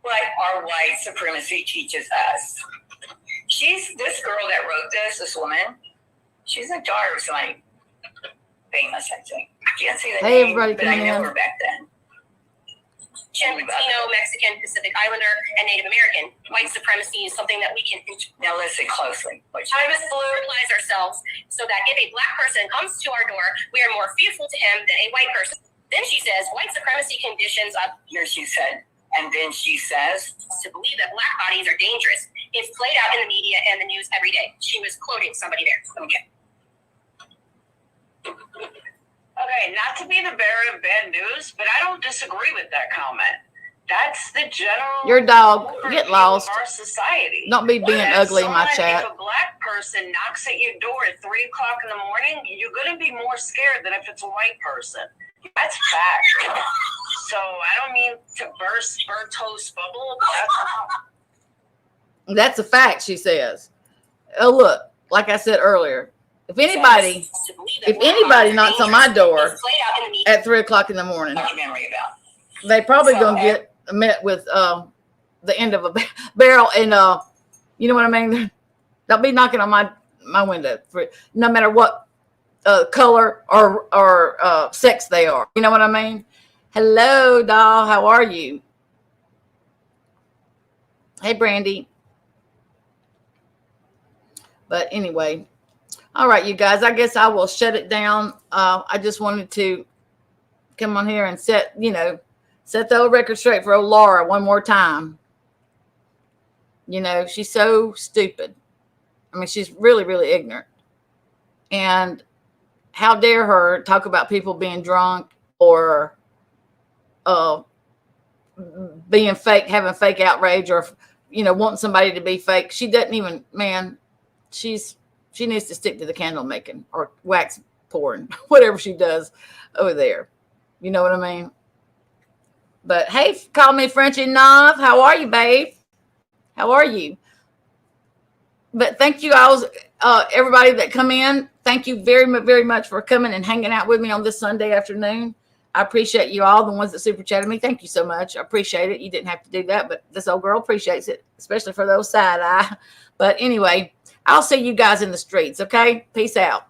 what our white supremacy teaches us. She's this girl that wrote this woman. She's a daughter of somebody famous, I think. I can't say the Hey, name, everybody but I coming know in. her back then. Latino, Mexican, Pacific Islander, and Native American. White supremacy is something that we can Now listen closely. brutalize ourselves so that if a black person comes to our door, we are more fearful to him than a white person. Then she says, white supremacy conditions us Here she said, and then she says, to believe that black bodies are dangerous. It's played out in the media and the news every day. She was quoting somebody there. okay. Okay, not to be the bearer of bad news, but I don't disagree with that comment. That's the general. Your dog, overview get lost. of our society. Don't be being If ugly in my chat. If a black person knocks at your door at 3 o'clock in the morning, you're going to be more scared than if it's a white person. That's fact. So I don't mean to burst Berto's bubble, but That's a fact, she says. Oh, look, like I said earlier, if anybody knocks on my door at 3 o'clock in the morning, Documentary about. they probably gonna get met with the end of a barrel, and you know what I mean. They'll be knocking on my window for no matter what color or sex they are. You know what I mean? Hello, doll. How are you? Hey, Brandy. But anyway, all right, you guys. I guess I will shut it down. I just wanted to come on here and set the old record straight for old Laura one more time. You know, she's so stupid. I mean, she's really, really ignorant. And how dare her talk about people being drunk or being fake, having fake outrage, or, wanting somebody to be fake. She doesn't even, man, she needs to stick to the candle making or wax pouring, whatever she does over there. You know what I mean? But hey, call me Frenchie Nav. How are you, babe? How are you? But thank you all, everybody that come in. Thank you very, very much for coming and hanging out with me on this Sunday afternoon. I appreciate you all, the ones that super chatted me. Thank you so much. I appreciate it. You didn't have to do that, but this old girl appreciates it, especially for those side eye. But anyway, I'll see you guys in the streets. Okay. Peace out.